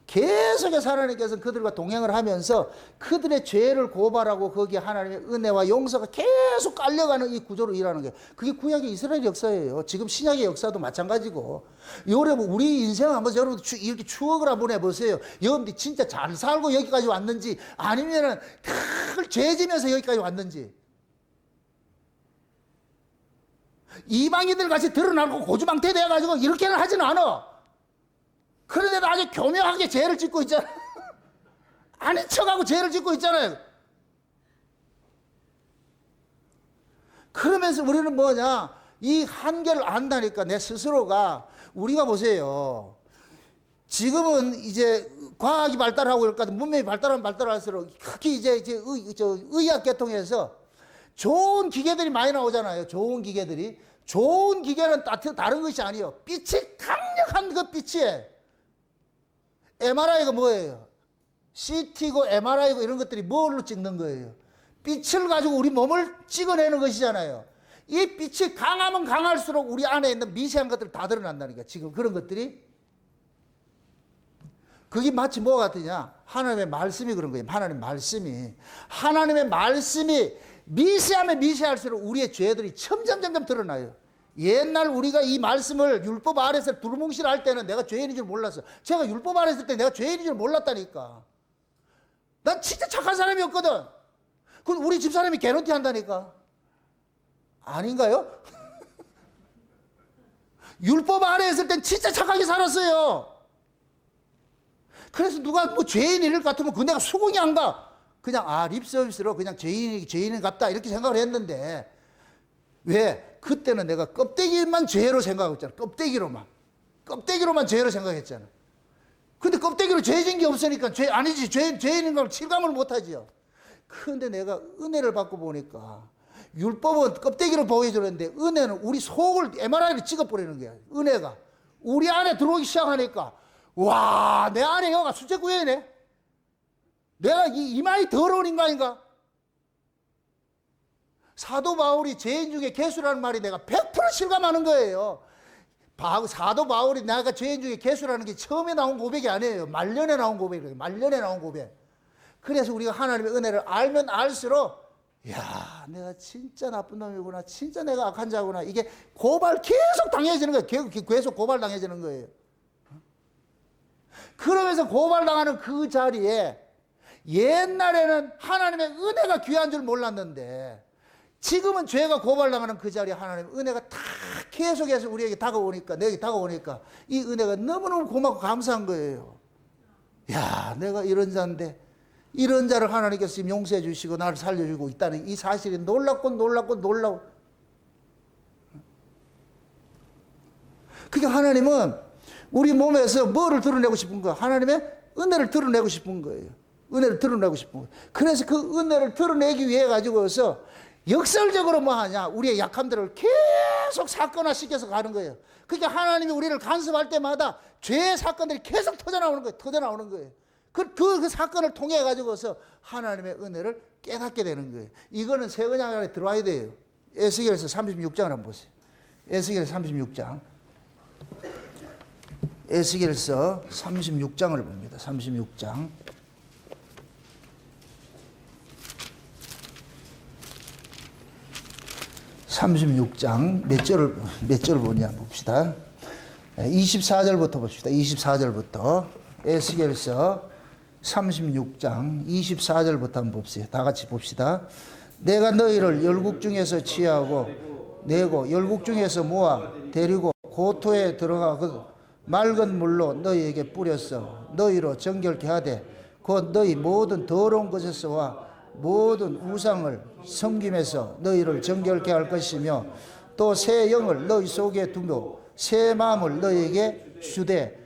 계속해서 하나님께서는 그들과 동행을 하면서 그들의 죄를 고발하고 거기에 하나님의 은혜와 용서가 계속 깔려가는 이 구조로 일하는 거예요. 그게 구약의 이스라엘 역사예요. 지금 신약의 역사도 마찬가지고. 여러분 우리 인생 한번 여러분 이렇게 추억을 한번 해보세요. 여러분들이 진짜 잘 살고 여기까지 왔는지 아니면은 늘 죄지면서 여기까지 왔는지. 이방인들 같이 드러나고 고주망태 돼가지고 이렇게는 하지는 않아. 그런데도 아주 교묘하게 죄를 짓고 있잖아. 아닌 척하고 죄를 짓고 있잖아요. 그러면서 우리는 뭐냐? 이 한계를 안다니까 내 스스로가. 우리가 보세요. 지금은 이제 과학이 발달하고 이럴까 문명이 발달할수록 특히 이제 의학 계통에서 좋은 기계들이 많이 나오잖아요. 좋은 기계들이. 좋은 기계는 다른 것이 아니에요. 빛이 강력한 그 빛이에요. MRI가 뭐예요? CT고 MRI고 이런 것들이 뭘로 찍는 거예요? 빛을 가지고 우리 몸을 찍어내는 것이잖아요. 이 빛이 강하면 강할수록 우리 안에 있는 미세한 것들 다 드러난다니까. 지금 그런 것들이. 그게 마치 뭐가 같으냐? 하나님의 말씀이 그런 거예요. 하나님의 말씀이 미세하면 미세할수록 우리의 죄들이 점점 드러나요. 옛날 우리가 이 말씀을 율법 아래서 두루뭉실할 때는 내가 죄인인 줄 몰랐어. 제가 율법 아래 있을 때 내가 죄인인 줄 몰랐다니까. 난 진짜 착한 사람이었거든. 그럼 우리 집사람이 개런티 한다니까. 아닌가요? 율법 아래 있을 땐 진짜 착하게 살았어요. 그래서 누가 뭐 죄인일 것 같으면 그 내가 수긍이 안 가. 그냥 립서비스로 그냥 죄인인 같다 이렇게 생각을 했는데 왜? 그때는 내가 껍데기만 죄로 생각하고 있잖아. 껍데기로만 죄로 생각했잖아. 근데 껍데기로 죄진 게 없으니까 아니지. 죄인인 걸 실감을 못하지요. 그런데 내가 은혜를 받고 보니까 율법은 껍데기로 보여주는데 은혜는 우리 속을 MRI로 찍어버리는 거야. 은혜가. 우리 안에 들어오기 시작하니까 와, 내 안에 여가 수채구역이네. 내가 이마이 더러운 인간인가? 사도 바울이 죄인 중에 개수라는 말이 내가 100% 실감하는 거예요. 사도 바울이 내가 죄인 중에 개수라는 게 처음에 나온 고백이 아니에요. 말년에 나온 고백이에요. 말년에 나온 고백. 그래서 우리가 하나님의 은혜를 알면 알수록 야, 내가 진짜 나쁜 놈이구나. 진짜 내가 악한 자구나. 이게 계속 당해지는 거예요. 계속 고발당해지는 거예요. 그러면서 고발당하는 그 자리에 옛날에는 하나님의 은혜가 귀한 줄 몰랐는데 지금은 죄가 고발당하는 그 자리에 하나님 은혜가 다 계속해서 우리에게 다가오니까, 내게 다가오니까 이 은혜가 너무너무 고맙고 감사한 거예요. 야, 내가 이런 자인데 이런 자를 하나님께서 지금 용서해 주시고 나를 살려주고 있다는 이 사실이 놀랍고 놀라워. 그러니까 하나님은 우리 몸에서 뭐를 드러내고 싶은 거야? 하나님의 은혜를 드러내고 싶은 거예요. 은혜를 드러내고 싶은 거예요. 그래서 그 은혜를 드러내기 위해 가지고서 역설적으로 뭐 하냐? 우리의 약함들을 계속 사건화 시켜서 가는 거예요. 그러니까 하나님이 우리를 간섭할 때마다 죄의 사건들이 계속 터져나오는 거예요. 그 사건을 통해 가지고서 하나님의 은혜를 깨닫게 되는 거예요. 이거는 새 언약 안에 들어와야 돼요. 에스겔서 36장을 한번 보세요. 에스겔서 36장. 에스겔서 36장을 봅니다. 36장. 36장 몇 절을 보냐 봅시다. 24절부터 봅시다. 24절부터 에스겔서 36장 24절부터 한번 봅시다. 다 같이 봅시다. 내가 너희를 열국 중에서 취하고 내고 열국 중에서 모아 데리고 고토에 들어가 그 맑은 물로 너희에게 뿌렸어. 너희로 정결케 하되 곧 너희 모든 더러운 것에서와 모든 우상을 섬김에서 너희를 정결케 할 것이며 또 새 영을 너희 속에 두며 새 마음을 너희에게 주되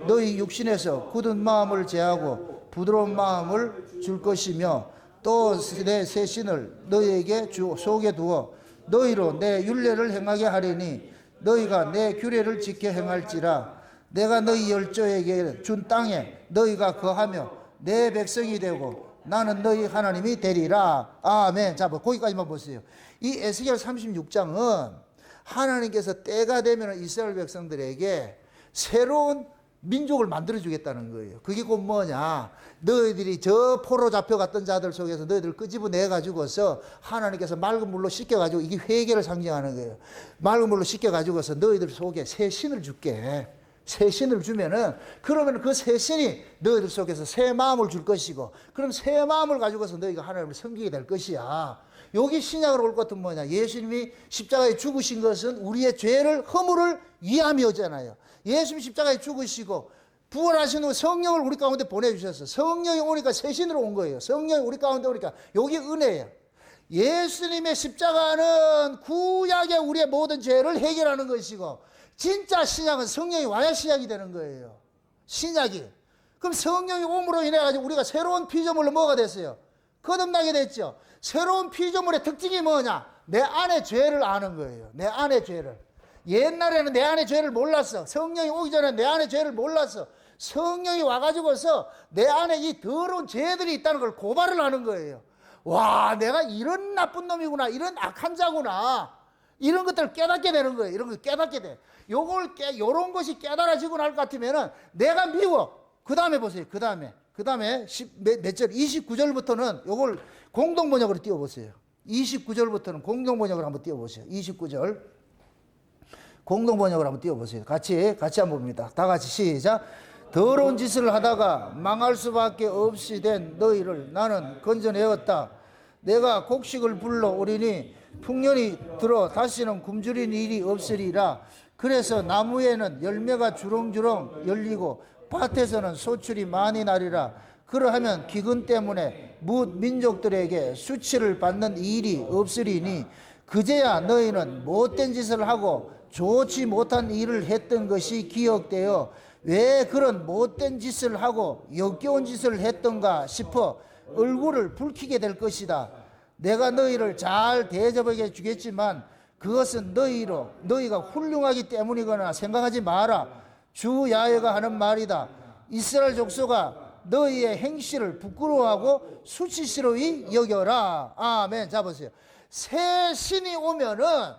너희 육신에서 굳은 마음을 제하고 부드러운 마음을 줄 것이며 또 내 새 신을 너희에게 속에 두어 너희로 내 율례를 행하게 하리니 너희가 내 규례를 지켜 행할지라. 내가 너희 열조에게 준 땅에 너희가 거하며 내 백성이 되고 나는 너희 하나님이 되리라. 아멘. 자, 뭐 거기까지만 보세요. 이 에스겔 36장은 하나님께서 때가 되면 이스라엘 백성들에게 새로운 민족을 만들어주겠다는 거예요. 그게 곧 뭐냐? 너희들이 저 포로 잡혀갔던 자들 속에서 너희들을 끄집어내가지고서 하나님께서 맑은 물로 씻겨가지고 이게 회개를 상징하는 거예요. 맑은 물로 씻겨가지고서 너희들 속에 새 신을 줄게. 새 신을 주면은 그러면 그 새 신이 너희들 속에서 새 마음을 줄 것이고 그럼 새 마음을 가지고서 너희가 하나님을 섬기게 될 것이야. 여기 신약으로 올 것은 뭐냐? 예수님이 십자가에 죽으신 것은 우리의 죄를 허물을 위함이었잖아요. 예수님 십자가에 죽으시고 부활하신 후 성령을 우리 가운데 보내주셨어. 성령이 오니까 새 신으로 온 거예요. 성령이 우리 가운데 오니까 여기 은혜예요. 예수님의 십자가는 구약의 우리의 모든 죄를 해결하는 것이고 진짜 신약은 성령이 와야 신약이 되는 거예요. 신약이. 그럼 성령이 옴으로 인해 가지고 우리가 새로운 피조물로 뭐가 됐어요? 거듭나게 됐죠. 새로운 피조물의 특징이 뭐냐? 내 안의 죄를 아는 거예요. 내 안의 죄를. 옛날에는 내 안의 죄를 몰랐어. 성령이 오기 전에 내 안의 죄를 몰랐어. 성령이 와가지고서 내 안에 이 더러운 죄들이 있다는 걸 고발을 하는 거예요. 와, 내가 이런 나쁜 놈이구나. 이런 악한 자구나. 이런 것들을 깨닫게 되는 거예요. 이런 걸 깨닫게 돼. 요런 것이 깨달아지고 날 것 같으면은 내가 미워. 그 다음에 보세요. 그 다음에 몇 절? 29절부터는 요걸 공동번역으로 띄워보세요. 29절부터는 공동번역으로 한번 띄워보세요. 29절. 공동번역으로 한번 띄워보세요. 같이 한번 봅니다. 다 같이 시작. 더러운 짓을 하다가 망할 수밖에 없이 된 너희를 나는 건져내었다. 내가 곡식을 불러오리니 풍년이 들어 다시는 굶주린 일이 없으리라. 그래서 나무에는 열매가 주렁주렁 열리고 밭에서는 소출이 많이 나리라. 그러하면 기근 때문에 뭇 민족들에게 수치를 받는 일이 없으리니 그제야 너희는 못된 짓을 하고 좋지 못한 일을 했던 것이 기억되어 왜 그런 못된 짓을 하고 역겨운 짓을 했던가 싶어 얼굴을 붉히게 될 것이다. 내가 너희를 잘 대접하게 주겠지만 그것은 너희가 훌륭하기 때문이거나 생각하지 마라. 주 야훼가 하는 말이다. 이스라엘 족속아 너희의 행실을 부끄러워하고 수치스러이 여겨라. 아멘. 자 보세요. 새 신이 오면은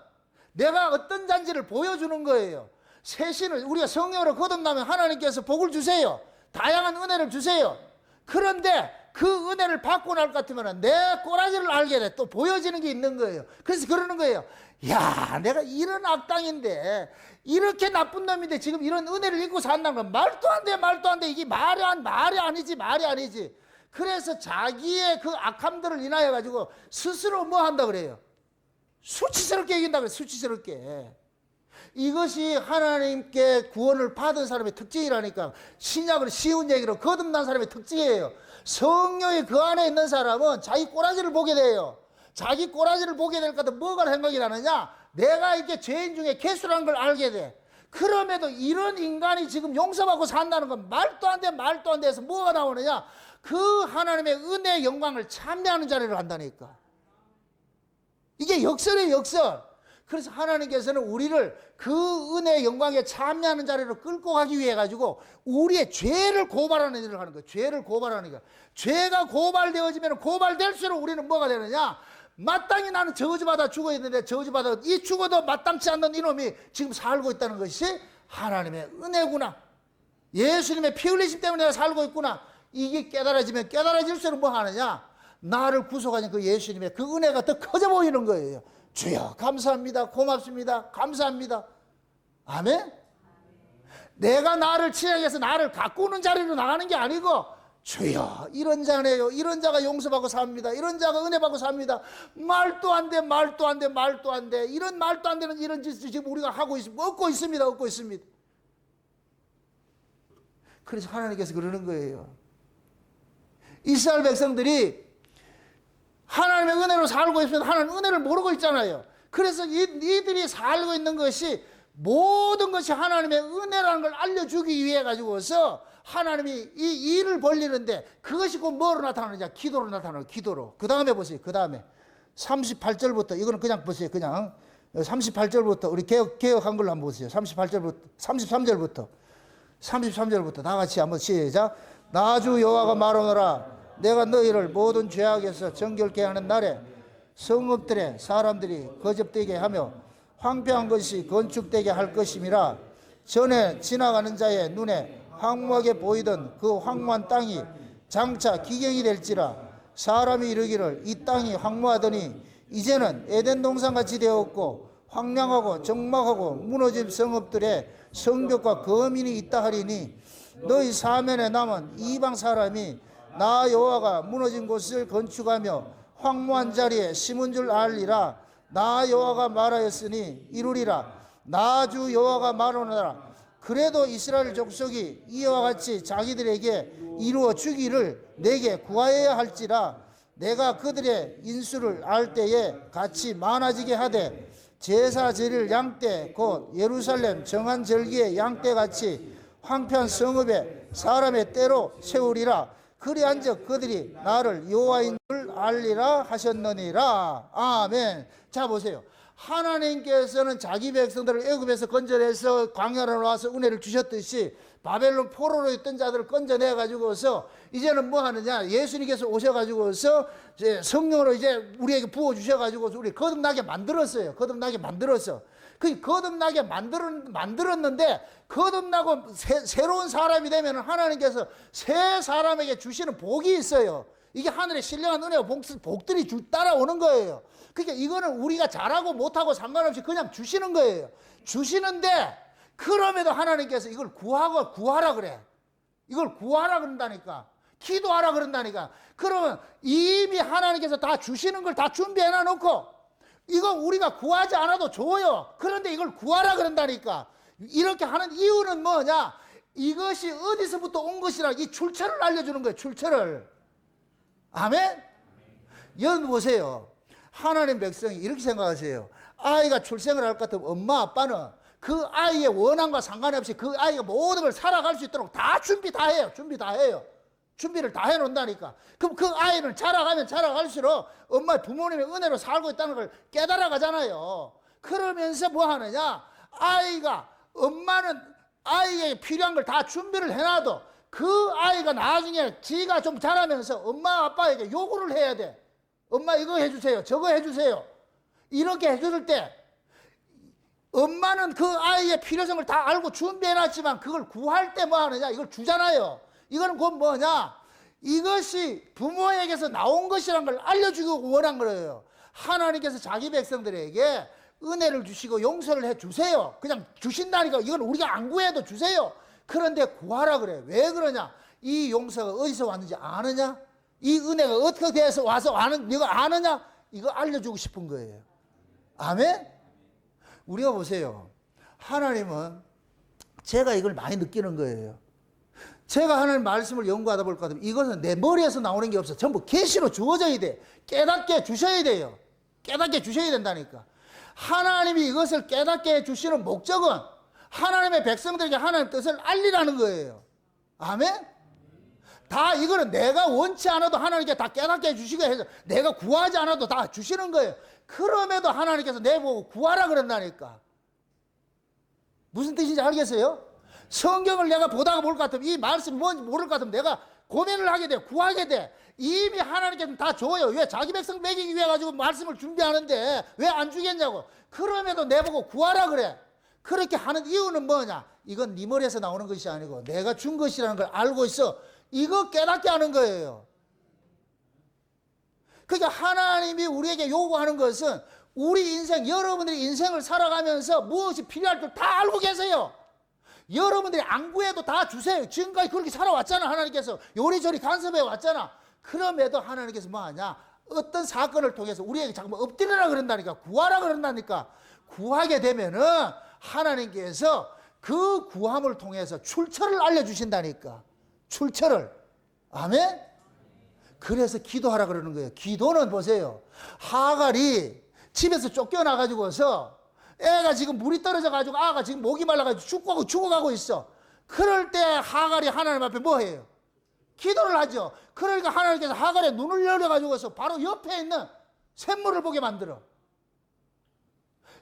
내가 어떤 잔지를 보여주는 거예요. 새 신을 우리가 성령으로 거듭나면 하나님께서 복을 주세요. 다양한 은혜를 주세요. 그런데 그 은혜를 받고 날 것 같으면 내 꼬라지를 알게 돼. 또 보여지는 게 있는 거예요. 그래서 그러는 거예요. 야, 내가 이런 악당인데 이렇게 나쁜 놈인데 지금 이런 은혜를 입고 산다는 건 말도 안 돼. 이게 말이 아니지. 그래서 자기의 그 악함들을 인하여 가지고 스스로 뭐 한다 그래요? 수치스럽게 이긴다 그래. 수치스럽게. 이것이 하나님께 구원을 받은 사람의 특징이라니까. 신약을 쉬운 얘기로 거듭난 사람의 특징이에요. 성령이 그 안에 있는 사람은 자기 꼬라지를 보게 돼요. 자기 꼬라지를 보게 될 것도 뭐가 생각이 나느냐? 내가 이렇게 죄인 중에 개수라는 걸 알게 돼. 그럼에도 이런 인간이 지금 용서받고 산다는 건 말도 안 돼, 말도 안 돼서 뭐가 나오느냐? 그 하나님의 은혜의 영광을 참여하는 자리를 한다니까. 이게 역설이에요, 역설. 그래서 하나님께서는 우리를 그 은혜의 영광에 참여하는 자리로 끌고 가기 위해 가지고 우리의 죄를 고발하는 일을 하는 거예요. 죄를 고발하는 거예요. 죄가 고발되어지면 고발될수록 우리는 뭐가 되느냐? 마땅히 나는 저주받아 죽어야 되는데 저주받아 이 죽어도 마땅치 않는 이놈이 지금 살고 있다는 것이 하나님의 은혜구나. 예수님의 피 흘리심 때문에 내가 살고 있구나. 이게 깨달아지면 깨달아질수록 뭐 하느냐? 나를 구속하신 그 예수님의 그 은혜가 더 커져 보이는 거예요. 주여 감사합니다. 고맙습니다. 감사합니다. 아멘? 내가 나를 치장해서 나를 가꾸는 자리로 나가는 게 아니고 주여 이런 자네요. 이런 자가 용서받고 삽니다. 이런 자가 은혜 받고 삽니다. 말도 안 돼. 말도 안 돼. 말도 안 돼. 이런 말도 안 되는 이런 짓을 지금 우리가 하고 있습니다. 얻고 있습니다. 얻고 있습니다. 그래서 하나님께서 그러는 거예요. 이스라엘 백성들이 하나님의 은혜로 살고 있으면 하나님 은혜를 모르고 있잖아요. 그래서 이들이 살고 있는 것이 모든 것이 하나님의 은혜라는 걸 알려주기 위해 가지고서 하나님이 이 일을 벌리는데 그것이 곧 뭐로 나타나느냐? 기도로 나타나요. 기도로. 그 다음에 보세요. 그 다음에 38절부터 이거는 그냥 보세요. 그냥 38절부터 우리 개혁 한글로 한번 보세요. 33절부터 다 같이 한번 시작. 나 주 여호와가 말하노라. 내가 너희를 모든 죄악에서 정결케 하는 날에 성읍들의 사람들이 거접되게 하며 황폐한 것이 건축되게 할 것임이라. 전에 지나가는 자의 눈에 황무하게 보이던 그 황무한 땅이 장차 기경이 될지라. 사람이 이르기를 이 땅이 황무하더니 이제는 에덴 동산같이 되었고 황량하고 적막하고 무너진 성읍들의 성벽과 거민이 있다 하리니 너희 사면에 남은 이방 사람이 나 여호와가 무너진 곳을 건축하며 황무한 자리에 심은 줄 알리라. 나 여호와가 말하였으니 이루리라. 나 주 여호와가 말하노라. 그래도 이스라엘 족속이 이와 같이 자기들에게 이루어 주기를 내게 구하여야 할지라. 내가 그들의 인수를 알 때에 같이 많아지게 하되 제사 드릴 양떼 곧 예루살렘 정한 절기의 양떼같이 황폐한 성읍에 사람의 때로 세우리라. 그리한즉 그들이 나를 여호와인 줄 알리라 하셨느니라. 아멘. 자 보세요. 하나님께서는 자기 백성들을 애굽에서 건져내서 광야로 나와서 은혜를 주셨듯이 바벨론 포로로 있던 자들을 건져내 가지고서 이제는 뭐 하느냐? 예수님께서 오셔 가지고서 이제 성령으로 이제 우리에게 부어 주셔 가지고서 우리 거듭나게 만들었어요. 거듭나게 만들었어. 그 거듭나게 만들었는데 거듭나고 새로운 사람이 되면 하나님께서 새 사람에게 주시는 복이 있어요. 이게 하늘의 신령한 은혜와 복들이 따라오는 거예요. 그러니까 이거는 우리가 잘하고 못하고 상관없이 그냥 주시는 거예요. 주시는데 그럼에도 하나님께서 이걸 구하라 그래. 이걸 구하라 그런다니까. 기도하라 그런다니까. 그러면 이미 하나님께서 다 주시는 걸 다 준비해 놔놓고 이거 우리가 구하지 않아도 줘요. 그런데 이걸 구하라 그런다니까. 이렇게 하는 이유는 뭐냐? 이것이 어디서부터 온 것이라 이 출처를 알려주는 거예요. 출처를. 아멘? 여러분 보세요. 하나님 백성이 이렇게 생각하세요. 아이가 출생을 할 것 같으면 엄마 아빠는 그 아이의 원함과 상관없이 그 아이가 모든 걸 살아갈 수 있도록 다 준비 다 해요. 준비를 다 해놓는다니까. 그럼 그 아이는 자라가면 자라갈수록 엄마 부모님의 은혜로 살고 있다는 걸 깨달아 가잖아요. 그러면서 뭐 하느냐? 엄마는 아이에게 필요한 걸 다 준비를 해놔도 그 아이가 나중에 지가 좀 자라면서 엄마 아빠에게 요구를 해야 돼. 엄마 이거 해주세요. 저거 해주세요. 이렇게 해줄 때 엄마는 그 아이의 필요성을 다 알고 준비해놨지만 그걸 구할 때 뭐 하느냐? 이걸 주잖아요. 이거는 곧 뭐냐? 이것이 부모에게서 나온 것이란 걸 알려주기 원한 거예요. 하나님께서 자기 백성들에게 은혜를 주시고 용서를 해 주세요. 그냥 주신다니까. 이건 우리가 안 구해도 주세요. 그런데 구하라 그래. 왜 그러냐? 이 용서가 어디서 왔는지 아느냐? 이 은혜가 어떻게 돼서 와서 네가 아느냐? 이거 알려주고 싶은 거예요. 아멘? 우리가 보세요. 하나님은 제가 이걸 많이 느끼는 거예요. 제가 하나님 말씀을 연구하다 볼까 하면 이것은 내 머리에서 나오는 게 없어. 전부 계시로 주어져야 돼. 깨닫게 주셔야 돼요. 깨닫게 주셔야 된다니까. 하나님이 이것을 깨닫게 해주시는 목적은 하나님의 백성들에게 하나님의 뜻을 알리라는 거예요. 아멘? 다 이거는 내가 원치 않아도 하나님께 다 깨닫게 해주시게 해서 내가 구하지 않아도 다 주시는 거예요. 그럼에도 하나님께서 내보고 구하라 그런다니까. 무슨 뜻인지 알겠어요? 성경을 내가 보다가 볼 것 같으면 이 말씀이 뭔지 모를 것 같으면 내가 고민을 하게 돼, 구하게 돼. 이미 하나님께서는 다 줘요. 왜? 자기 백성 먹이기 위해 가지고 말씀을 준비하는데 왜 안 주겠냐고. 그럼에도 내보고 구하라 그래. 그렇게 하는 이유는 뭐냐? 이건 네 머리에서 나오는 것이 아니고 내가 준 것이라는 걸 알고 있어. 이거 깨닫게 하는 거예요. 그러니까 하나님이 우리에게 요구하는 것은 우리 인생, 여러분들이 인생을 살아가면서 무엇이 필요할 줄 다 알고 계세요. 여러분들이 안 구해도 다 주세요. 지금까지 그렇게 살아왔잖아. 하나님께서 요리조리 간섭해 왔잖아. 그럼에도 하나님께서 뭐하냐? 어떤 사건을 통해서 우리에게 자꾸 엎드리라 그런다니까. 구하라 그런다니까. 구하게 되면은 하나님께서 그 구함을 통해서 출처를 알려주신다니까. 출처를. 아멘? 그래서 기도하라 그러는 거예요. 기도는 보세요. 하갈이 집에서 쫓겨나가지고서 애가 지금 물이 떨어져가지고 아가 지금 목이 말라가지고 죽어가고 있어. 그럴 때 하갈이 하나님 앞에 뭐 해요? 기도를 하죠. 그러니까 하나님께서 하갈의 눈을 열어가지고서 바로 옆에 있는 샘물을 보게 만들어.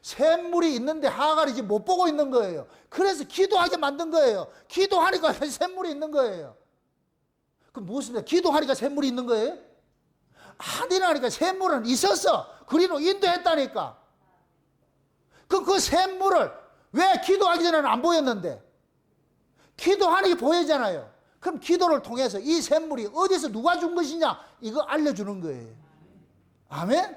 샘물이 있는데 하갈이 지금 못 보고 있는 거예요. 그래서 기도하게 만든 거예요. 기도하니까 샘물이 있는 거예요. 그럼 무엇입니까? 기도하니까 샘물이 있는 거예요? 아니라니까. 샘물은 있었어. 그리로 인도했다니까. 그 샘물을 왜 기도하기 전에는 안 보였는데? 기도하는 게 보이잖아요. 그럼 기도를 통해서 이 샘물이 어디서 누가 준 것이냐? 이거 알려주는 거예요. 아멘?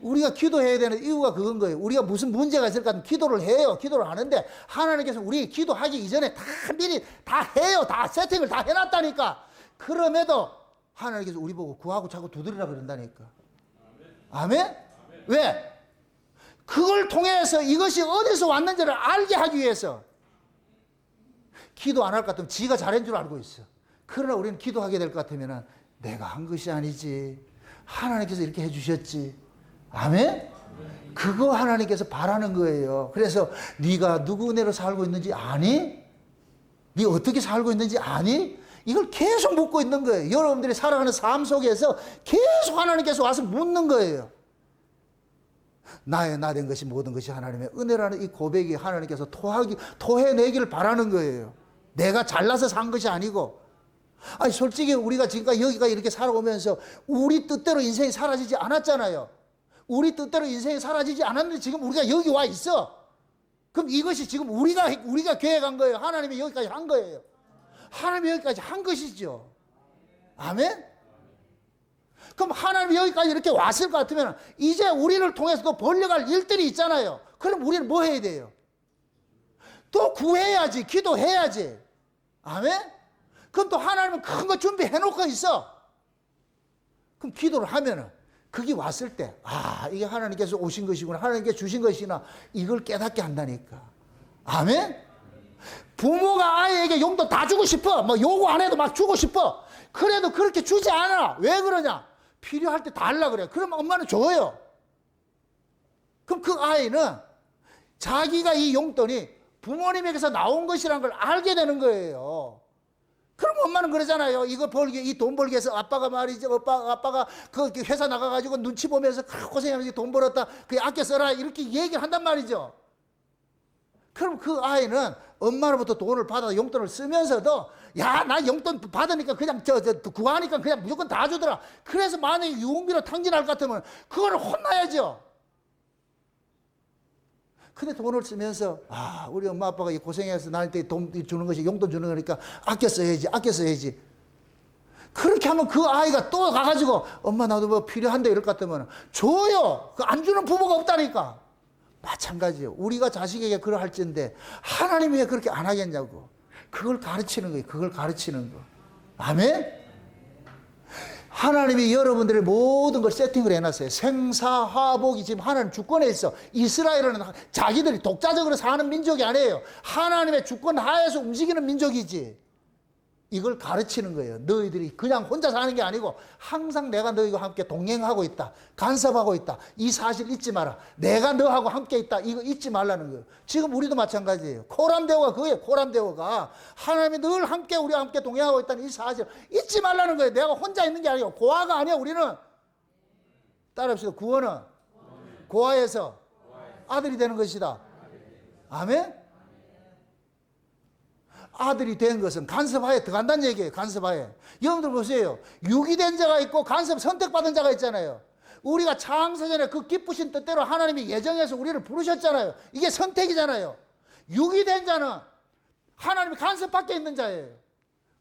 우리가 기도해야 되는 이유가 그건 거예요. 우리가 무슨 문제가 있을까 하면 기도를 해요. 기도를 하는데 하나님께서 우리 기도하기 이전에 다 미리 다 해요. 다 세팅을 다 해놨다니까. 그럼에도 하나님께서 우리 보고 구하고 자꾸 두드리라 그런다니까. 아멘? 왜? 그걸 통해서 이것이 어디서 왔는지를 알게 하기 위해서. 기도 안 할 것 같으면 지가 잘한 줄 알고 있어. 그러나 우리는 기도하게 될 것 같으면 내가 한 것이 아니지. 하나님께서 이렇게 해주셨지. 아멘? 그거 하나님께서 바라는 거예요. 그래서 네가 누구 은혜로 살고 있는지 아니? 네 어떻게 살고 있는지 아니? 이걸 계속 묻고 있는 거예요. 여러분들이 살아가는 삶 속에서 계속 하나님께서 와서 묻는 거예요. 나의 나 된 것이 모든 것이 하나님의 은혜라는 이 고백이 하나님께서 토해내기를 바라는 거예요. 내가 잘나서 산 것이 아니고. 아니 솔직히 우리가 지금까지 여기가 이렇게 살아오면서 우리 뜻대로 인생이 사라지지 않았잖아요. 우리 뜻대로 인생이 사라지지 않았는데 지금 우리가 여기 와 있어. 그럼 이것이 지금 우리가 계획한 거예요. 하나님이 여기까지 한 거예요. 하나님이 여기까지 한 것이죠. 아멘? 그럼 하나님이 여기까지 이렇게 왔을 것 같으면 이제 우리를 통해서 또 벌려갈 일들이 있잖아요. 그럼 우리는 뭐 해야 돼요? 또 구해야지. 기도해야지. 아멘? 그럼 또 하나님은 큰 거 준비해 놓고 있어. 그럼 기도를 하면은 그게 왔을 때, 아, 이게 하나님께서 오신 것이구나. 하나님께서 주신 것이나 이걸 깨닫게 한다니까. 아멘? 부모가 아이에게 용돈 다 주고 싶어. 뭐 요구 안 해도 막 주고 싶어. 그래도 그렇게 주지 않아. 왜 그러냐? 필요할 때 달라 그래. 그러면 엄마는 줘요. 그럼 그 아이는 자기가 이 용돈이 부모님에게서 나온 것이라는 걸 알게 되는 거예요. 그럼 엄마는 그러잖아요. 이거 벌기, 이 돈 벌기 위해서 아빠가 말이지, 아빠가 그 회사 나가가지고 눈치 보면서 고생하면서 돈 벌었다. 그게 아껴 써라. 이렇게 얘기를 한단 말이죠. 그럼 그 아이는 엄마로부터 돈을 받아 용돈을 쓰면서도 야, 나 용돈 받으니까 그냥 구하니까 그냥 무조건 다 주더라. 그래서 만약에 유흥비로 탕진할 것 같으면 그거를 혼나야죠. 근데 돈을 쓰면서 아, 우리 엄마 아빠가 고생해서 나한테 돈 주는 것이 용돈 주는 거니까 아껴 써야지. 그렇게 하면 그 아이가 또 가가지고 엄마 나도 뭐 필요한데 이럴 것 같으면 줘요. 그 안 주는 부모가 없다니까. 마찬가지예요. 우리가 자식에게 그러할지인데 하나님이 왜 그렇게 안 하겠냐고. 그걸 가르치는 거예요. 그걸 가르치는 거. 아멘? 하나님이 여러분들의 모든 걸 세팅을 해놨어요. 생사화복이 지금 하나님 주권에 있어. 이스라엘은 자기들이 독자적으로 사는 민족이 아니에요. 하나님의 주권 하에서 움직이는 민족이지. 이걸 가르치는 거예요. 너희들이 그냥 혼자 사는 게 아니고 항상 내가 너희와 함께 동행하고 있다. 간섭하고 있다. 이 사실 잊지 마라. 내가 너하고 함께 있다. 이거 잊지 말라는 거예요. 지금 우리도 마찬가지예요. 코람데오가 그거예요. 코람데오가 하나님이 늘 함께 우리와 함께 동행하고 있다는 이 사실 잊지 말라는 거예요. 내가 혼자 있는 게 아니고 고아가 아니야. 우리는 따라합시다. 구원은 고아에서 아들이 되는 것이다. 아멘. 아들이 된 것은 간섭하에 들어간다는 얘기예요. 간섭하에. 여러분들 보세요. 유기된 자가 있고 간섭 선택받은 자가 있잖아요. 우리가 창세전에 그 기쁘신 뜻대로 하나님이 예정해서 우리를 부르셨잖아요. 이게 선택이잖아요. 유기된 자는 하나님이 간섭 밖에 있는 자예요.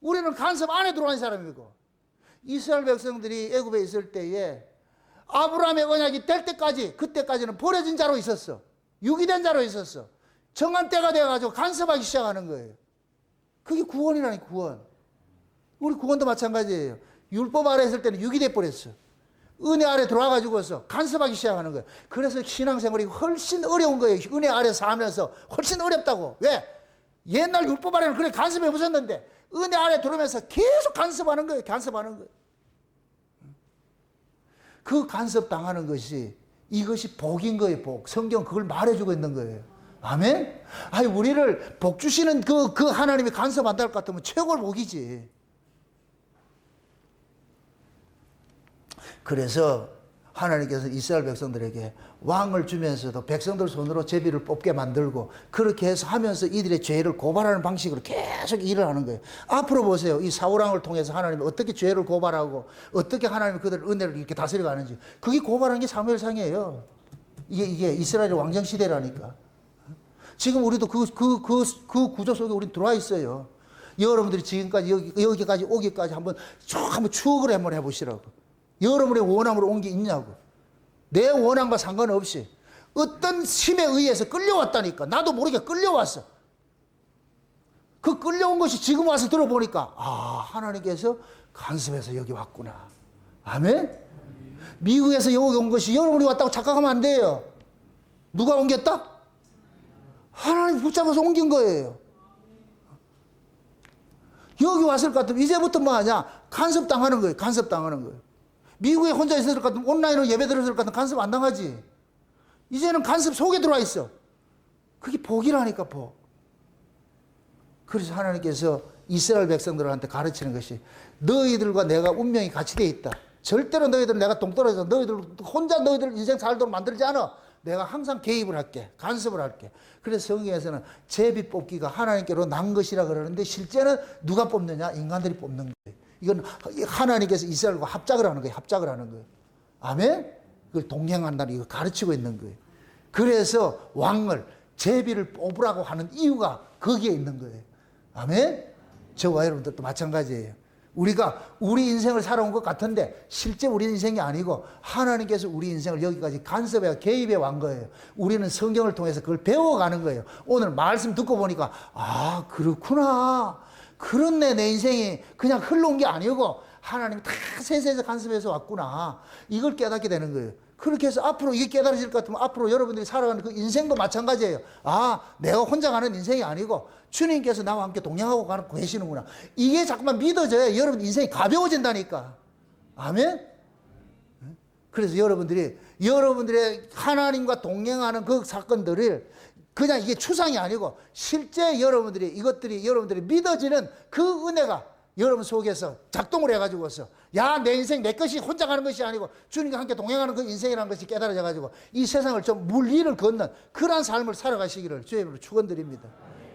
우리는 간섭 안에 들어간 사람이고. 이스라엘 백성들이 애굽에 있을 때에 아브라함의 언약이 될 때까지, 그때까지는 버려진 자로 있었어. 유기된 자로 있었어. 정한 때가 되어가지고 간섭하기 시작하는 거예요. 그게 구원이라니, 구원. 우리 구원도 마찬가지예요. 율법 아래 있을 때는 유기돼 버렸어. 은혜 아래 들어와가지고서 간섭하기 시작하는 거예요. 그래서 신앙생활이 훨씬 어려운 거예요. 은혜 아래 살면서 훨씬 어렵다고. 왜? 옛날 율법 아래는 그래 간섭해 보셨는데 은혜 아래 들어오면서 계속 간섭하는 거예요. 간섭하는 거예요. 그 간섭 당하는 것이 이것이 복인 거예요. 복. 성경 그걸 말해주고 있는 거예요. 아멘? 아니, 우리를 복 주시는 그 하나님이 간섭한다 할 것 같으면 최고의 복이지. 그래서 하나님께서 이스라엘 백성들에게 왕을 주면서도 백성들 손으로 제비를 뽑게 만들고 그렇게 해서 하면서 이들의 죄를 고발하는 방식으로 계속 일을 하는 거예요. 앞으로 보세요. 이 사울왕을 통해서 하나님이 어떻게 죄를 고발하고 어떻게 하나님이 그들을 은혜를 이렇게 다스려 가는지. 그게 고발하는 게 사무엘상이에요. 이게 이스라엘의 왕정시대라니까. 지금 우리도 그 구조 속에 우린 들어와 있어요. 여러분들이 지금까지 여기까지 오기까지 한번 추억을 한번 해보시라고. 여러분의 원함으로 온 게 있냐고. 내 원함과 상관없이 어떤 힘에 의해서 끌려왔다니까. 나도 모르게 끌려왔어. 그 끌려온 것이 지금 와서 들어보니까 하나님께서 간섭해서 여기 왔구나. 아멘? 미국에서 여기 온 것이 여러분이 왔다고 착각하면 안 돼요. 누가 옮겼다? 하나님 붙잡아서 옮긴 거예요. 여기 왔을 것 같으면 이제부터 뭐 하냐? 간섭당하는 거예요. 간섭당하는 거예요. 미국에 혼자 있을 것 같으면 온라인으로 예배 드렸을 것 같으면 간섭 안 당하지. 이제는 간섭 속에 들어와 있어. 그게 복이라니까, 복. 그래서 하나님께서 이스라엘 백성들한테 가르치는 것이 너희들과 내가 운명이 같이 돼 있다. 절대로 너희들 내가 동떨어져서 너희들 혼자 너희들 인생 살도록 만들지 않아. 내가 항상 개입을 할게. 간섭을 할게. 그래서 성경에서는 제비 뽑기가 하나님께로 난 것이라 그러는데 실제는 누가 뽑느냐? 인간들이 뽑는 거예요. 이건 하나님께서 이스라엘과 합작을 하는 거예요. 합작을 하는 거예요. 아멘? 그걸 동행한다는 이거 가르치고 있는 거예요. 그래서 왕을 제비를 뽑으라고 하는 이유가 거기에 있는 거예요. 아멘? 저와 여러분들도 마찬가지예요. 우리가 우리 인생을 살아온 것 같은데 실제 우리 인생이 아니고 하나님께서 우리 인생을 여기까지 간섭해 개입해 왔 거예요. 우리는 성경을 통해서 그걸 배워가는 거예요. 오늘 말씀 듣고 보니까 그렇구나. 그렇네. 내 인생이 그냥 흘러온 게 아니고 하나님이 다 세세해서 간섭해서 왔구나. 이걸 깨닫게 되는 거예요. 그렇게 해서 앞으로 이게 깨달아질 것 같으면 앞으로 여러분들이 살아가는 그 인생도 마찬가지예요. 내가 혼자 가는 인생이 아니고 주님께서 나와 함께 동행하고 계시는구나. 이게 자꾸만 믿어져야 여러분 인생이 가벼워진다니까. 아멘? 그래서 여러분들의 하나님과 동행하는 그 사건들을 그냥 이게 추상이 아니고 실제 여러분들이 믿어지는 그 은혜가 여러분 속에서 작동을 해가지고서 내 인생 내 것이 혼자 가는 것이 아니고 주님과 함께 동행하는 그 인생이라는 것이 깨달아져가지고 이 세상을 좀 물리를 걷는 그러한 삶을 살아가시기를 주의 이름으로 축원드립니다.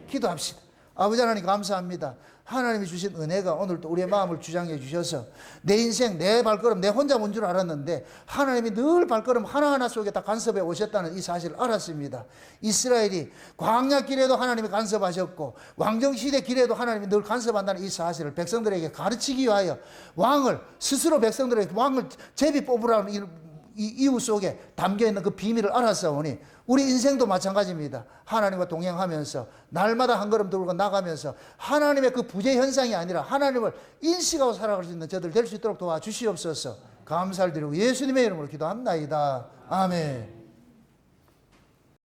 기도합시다. 아버지 하나님 감사합니다. 하나님이 주신 은혜가 오늘도 우리의 마음을 주장해 주셔서 내 인생 내 발걸음 내 혼자 온 줄 알았는데 하나님이 늘 발걸음 하나하나 속에 다 간섭해 오셨다는 이 사실을 알았습니다. 이스라엘이 광야 길에도 하나님이 간섭하셨고 왕정시대 길에도 하나님이 늘 간섭한다는 이 사실을 백성들에게 가르치기 위하여 왕을 스스로 백성들에게 왕을 제비 뽑으라는 이 이웃 속에 담겨 있는 그 비밀을 알았사오니 우리 인생도 마찬가지입니다. 하나님과 동행하면서 날마다 한 걸음 들고 나가면서 하나님의 그 부재 현상이 아니라 하나님을 인식하고 살아갈 수 있는 저들 될 수 있도록 도와주시옵소서. 감사를 드리고 예수님의 이름으로 기도합나이다. 아멘.